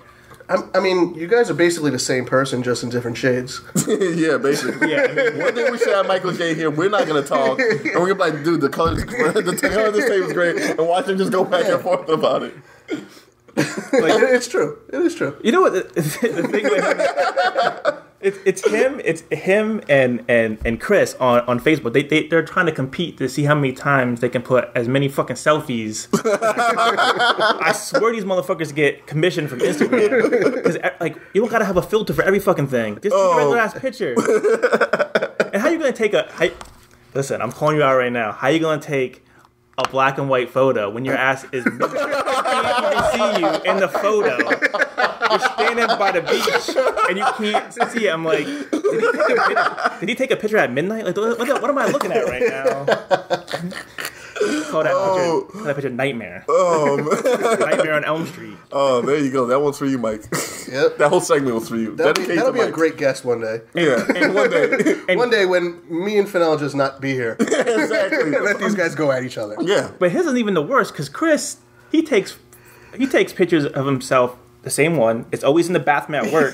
D: I mean, you guys are basically the same person, just in different shades.
B: Yeah, basically. Yeah, I mean, one day we should have Michael J here. We're not going to talk. And we're going to be like, dude, the color of this tape is great. And watch him just go back and forth about it.
D: Like, it's true. It is true.
C: You know what? The thing with it's him and Chris on Facebook. They're trying to compete to see how many times they can put as many fucking selfies. I swear these motherfuckers get commissioned from Instagram because like you don't gotta have a filter for every fucking thing. Just take a regular ass picture. And how you gonna take listen, I'm calling you out right now. How you gonna take a black and white photo when your ass is you can't even see you in the photo? You're standing by the beach and you can't see it. I'm like, did he take a picture at midnight? Like, what am I looking at right now? Call that picture Nightmare. Nightmare on Elm Street.
B: Oh, there you go. That one's for you, Mike.
D: Yep.
B: That whole segment was for you.
D: That'll be a great guest one day.
B: Yeah, and one day.
D: One day when me and Fenel just not be here.
B: Exactly.
D: Let these guys go at each other.
B: Yeah.
C: But his isn't even the worst because Chris, he takes pictures of himself, the same one. It's always in the bathroom at work.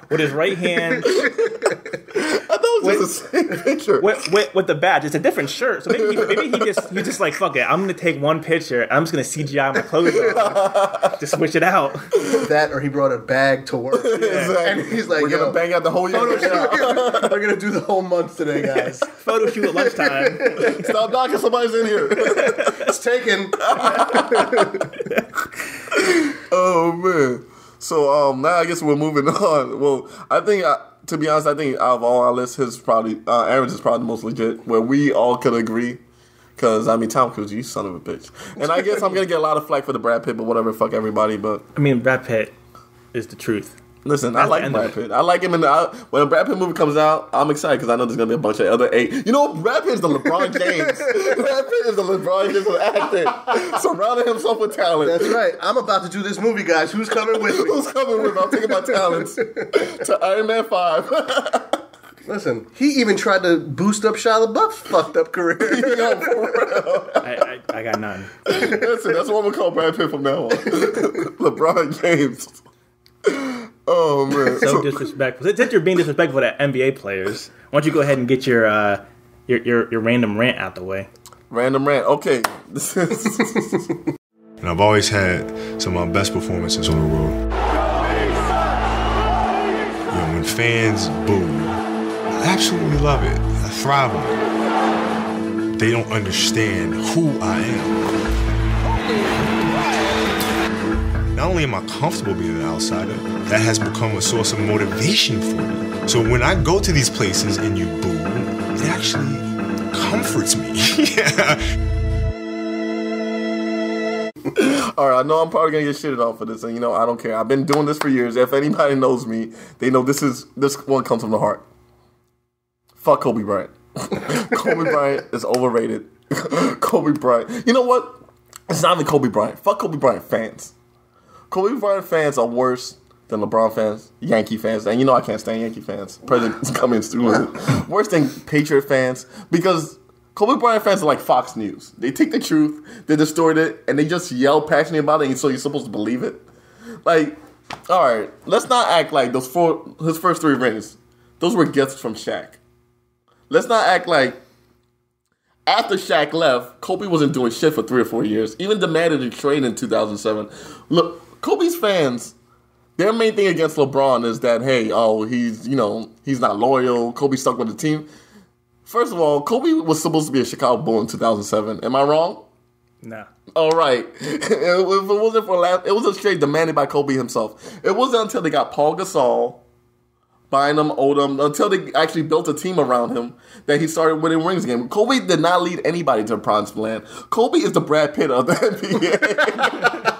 C: With his right hand.
B: I thought it was just the same picture.
C: With the badge. It's a different shirt. So maybe he just like, fuck it. I'm going to take one picture. I'm just going to CGI my clothes on. Just switch it out.
D: That or he brought a bag to work.
B: Exactly.
D: And he's like,
B: we're going to bang out the whole year.
D: We're going to do the whole month today, guys.
C: Photo shoot at lunchtime.
B: Stop knocking, somebody's in here.
D: It's taken.
B: Oh, man. So now I guess we're moving on. Well, I think, to be honest, I think out of all our lists, his probably Aaron's is probably the most legit, where we all could agree. Because, I mean, Tom Cruise, you son of a bitch. And I guess I'm going to get a lot of flack for the Brad Pitt, but whatever, fuck everybody. But
C: I mean, Brad Pitt is the truth.
B: Listen, I like Brad Pitt. I like him when a Brad Pitt movie comes out, I'm excited because I know there's going to be a bunch of other You know, Brad Pitt is the LeBron James. Brad Pitt is the LeBron James of acting. Surrounding himself with talent.
D: That's right. I'm about to do this movie, guys. Who's coming with me?
B: Who's coming with me? I'm taking my talents to Iron Man 5.
D: Listen, he even tried to boost up Shia LaBeouf's fucked up career.
B: Yo, for real.
C: I got none.
B: Listen, that's what I'm going to call Brad Pitt from now on. LeBron James. Oh, man.
C: So disrespectful. Since you're being disrespectful to NBA players, why don't you go ahead and get your random rant out the way?
B: Random rant. Okay.
E: And I've always had some of my best performances on the road. You know, when fans boo, I absolutely love it. I thrive on it. They don't understand who I am. Not only am I comfortable being an outsider, that has become a source of motivation for me. So when I go to these places and you boo, it actually comforts me.
B: All right, I know I'm probably going to get shitted on for this, and you know, I don't care. I've been doing this for years. If anybody knows me, they know this one comes from the heart. Fuck Kobe Bryant. Kobe Bryant is overrated. Kobe Bryant. You know what? It's not even Kobe Bryant. Fuck Kobe Bryant fans. Kobe Bryant fans are worse than LeBron fans, Yankee fans, and you know I can't stand Yankee fans. President's coming through. Worse than Patriot fans, because Kobe Bryant fans are like Fox News. They take the truth, they distort it, and they just yell passionately about it, and so you're supposed to believe it. Like, all right, let's not act like his first 3 rings, those were gifts from Shaq. Let's not act like after Shaq left, Kobe wasn't doing shit for 3 or 4 years. Even demanded a trade in 2007. Look, Kobe's fans, their main thing against LeBron is that, hey, he's not loyal. Kobe stuck with the team. First of all, Kobe was supposed to be a Chicago Bull in 2007. Am I wrong?
C: No.
B: All right. It was a trade demanded by Kobe himself. It wasn't until they got Paul Gasol, Bynum, Odom, until they actually built a team around him that he started winning rings again. Kobe did not lead anybody to the promised land. Kobe is the Brad Pitt of the NBA.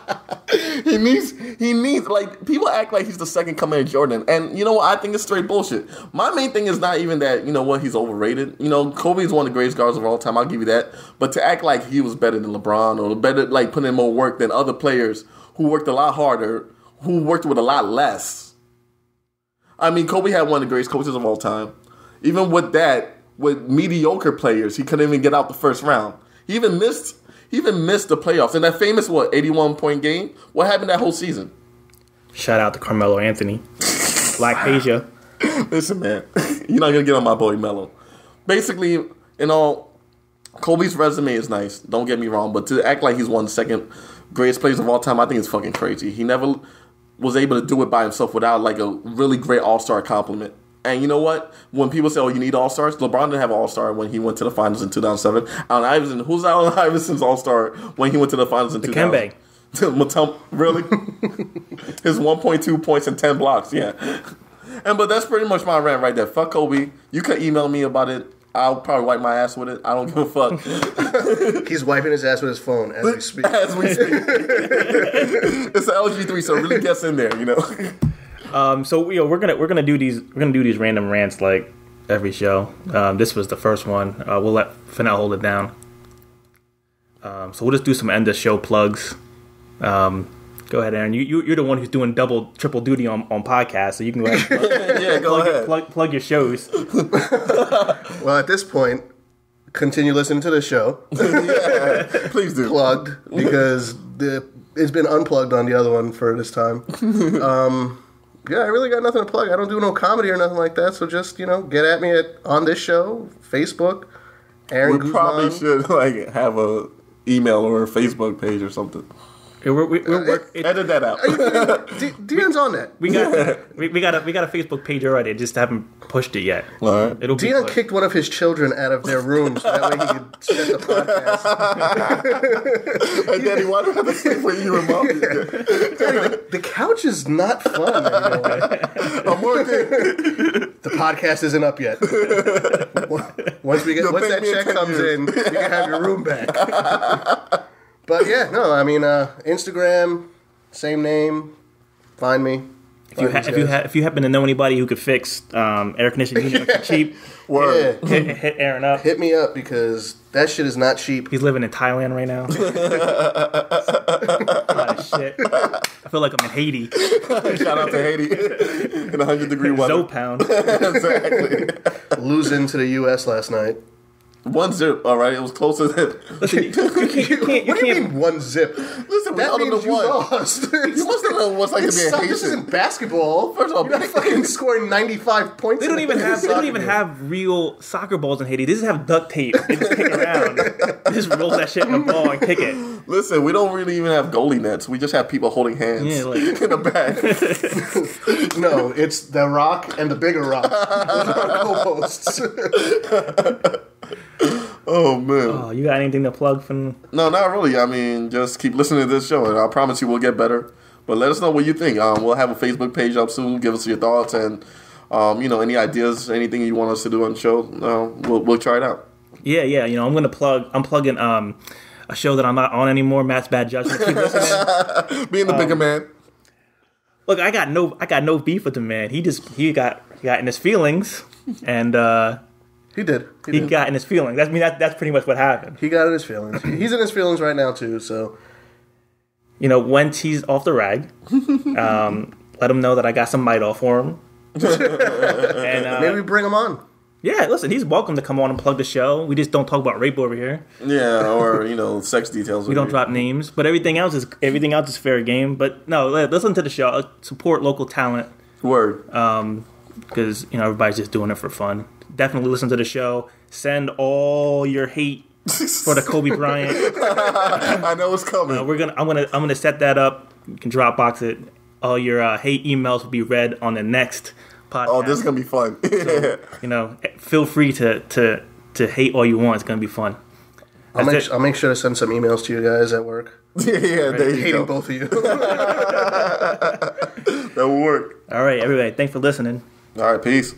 B: He needs, like, people act like he's the second coming of Jordan. And you know what? I think it's straight bullshit. My main thing is not even that, you know what, he's overrated. You know, Kobe is one of the greatest guards of all time. I'll give you that. But to act like he was better than LeBron or better, like, putting in more work than other players who worked a lot harder, who worked with a lot less. I mean, Kobe had one of the greatest coaches of all time. Even with that, with mediocre players, he couldn't even get out the first round. He even missed the playoffs. In that famous, 81-point game? What happened that whole season?
C: Shout out to Carmelo Anthony. Black Asia.
B: Listen, man. You're not going to get on my boy Melo. Basically, you know, Kobe's resume is nice. Don't get me wrong. But to act like he's one of the second greatest players of all time, I think it's fucking crazy. He never was able to do it by himself without, like, a really great all-star compliment. And you know what? When people say, you need all-stars, LeBron didn't have an all-star when he went to the finals in 2007. Allen Iverson, who's Allen Iverson's all-star when he went to the finals in 2000?
C: Dikembe.
B: Really? His 1.2 points and 10 blocks, yeah. But that's pretty much my rant right there. Fuck Kobe. You can email me about it. I'll probably wipe my ass with it. I don't give a fuck.
D: He's wiping his ass with his phone as we speak.
B: As we speak. It's an LG3, so it really gets in there, you know.
C: So we're gonna do these random rants like every show. This was the first one. We'll let Fenel hold it down. So we'll just do some end of show plugs. Go ahead, Aaron. You're the one who's doing triple duty on podcasts, so you can go ahead.
B: Go ahead.
C: Plug your shows.
D: Well, at this point, continue listening to the show.
B: Yeah, please do.
D: Plugged, because it's been unplugged on the other one for this time. Yeah, I really got nothing to plug. I don't do no comedy or nothing like that, so just, get at me on this show, Facebook, Aaron
B: We
D: Guzman.
B: probably should have a email or a Facebook page or something.
C: Yeah,
B: Edit that out.
D: Dion's on that.
C: we got a Facebook page already. Just haven't pushed it yet.
B: All right.
C: It'll be
D: Dion
C: pushed.
D: kicked one of his children out of their room so that way he could set the podcast.
B: Hey, Daddy, why do I have to sleep with you and Mommy?
D: Daddy, the couch is not fun anymore.
B: I'm working.
D: The podcast isn't up yet. Once that
B: pay me
D: check
B: 10
D: comes
B: years.
D: in, you can have your room back. But yeah, no, I mean, Instagram, same name, find me.
C: If you happen to know anybody who could fix air conditioning unit for cheap,
B: Word.
D: Yeah,
C: hit Aaron up.
D: hit me up because that shit is not cheap.
C: He's living in Thailand right now. A lot of shit. I feel like I'm in Haiti.
B: Shout out to Haiti in 100-degree weather.
C: Zopound.
B: Exactly.
D: Losing to the U.S. last night.
B: 1-0. All right, it was closer than.
C: Listen, you can't.
D: What do you mean one zip?
B: Listen, we
D: That
B: all
D: means
B: the
D: you
B: one.
D: lost.
B: You must have known what's like to be a
D: This
B: Haitian.
D: isn't basketball.
B: First of all,
D: you're not fucking scoring 95 points.
C: They don't even have real soccer balls in Haiti. They just have duct tape. They just kick around. They just roll that shit in a ball and kick it.
B: Listen, we don't really even have goalie nets. We just have people holding hands
C: Yeah, like-
B: in the back.
D: No, it's the Rock and the bigger Rock. Those are our co-hosts.
B: Oh, man.
C: Oh, you got anything to plug from?
B: No, not really. I mean, just keep listening to this show, and I promise you we'll get better. But let us know what you think. We'll have a Facebook page up soon. Give us your thoughts and, any ideas, anything you want us to do on the show. We'll try it out.
C: Yeah. I'm plugging a show that I'm not on anymore. Matt's Bad Judgment. Keep listening.
B: Being the bigger man.
C: Look, I got no beef with the man. He got in his feelings, and
D: He did.
C: he got in his feelings. That's pretty much what happened.
D: He got in his feelings. He's in his feelings right now, too, so...
C: Once he's off the rag, let him know that I got some Midol for him. And
D: Maybe bring him on.
C: yeah, listen, he's welcome to come on and plug the show. We just don't talk about rape over here.
B: Yeah, or, sex details.
C: We don't drop names, but everything else is fair game. But no, listen to the show. Support local talent.
B: Word.
C: Because everybody's just doing it for fun. Definitely listen to the show. Send all your hate for the Kobe Bryant.
B: I know it's coming.
C: I'm gonna set that up. You can Dropbox it. All your hate emails will be read on the next podcast.
B: Oh, this is going to be fun.
C: So, feel free to hate all you want. It's gonna be fun.
D: I'll make sure to send some emails to you guys at work.
B: Yeah, there you
D: Hating
B: go.
D: both of you.
B: That will work.
C: All right, everybody. Thanks for listening.
B: All right, peace.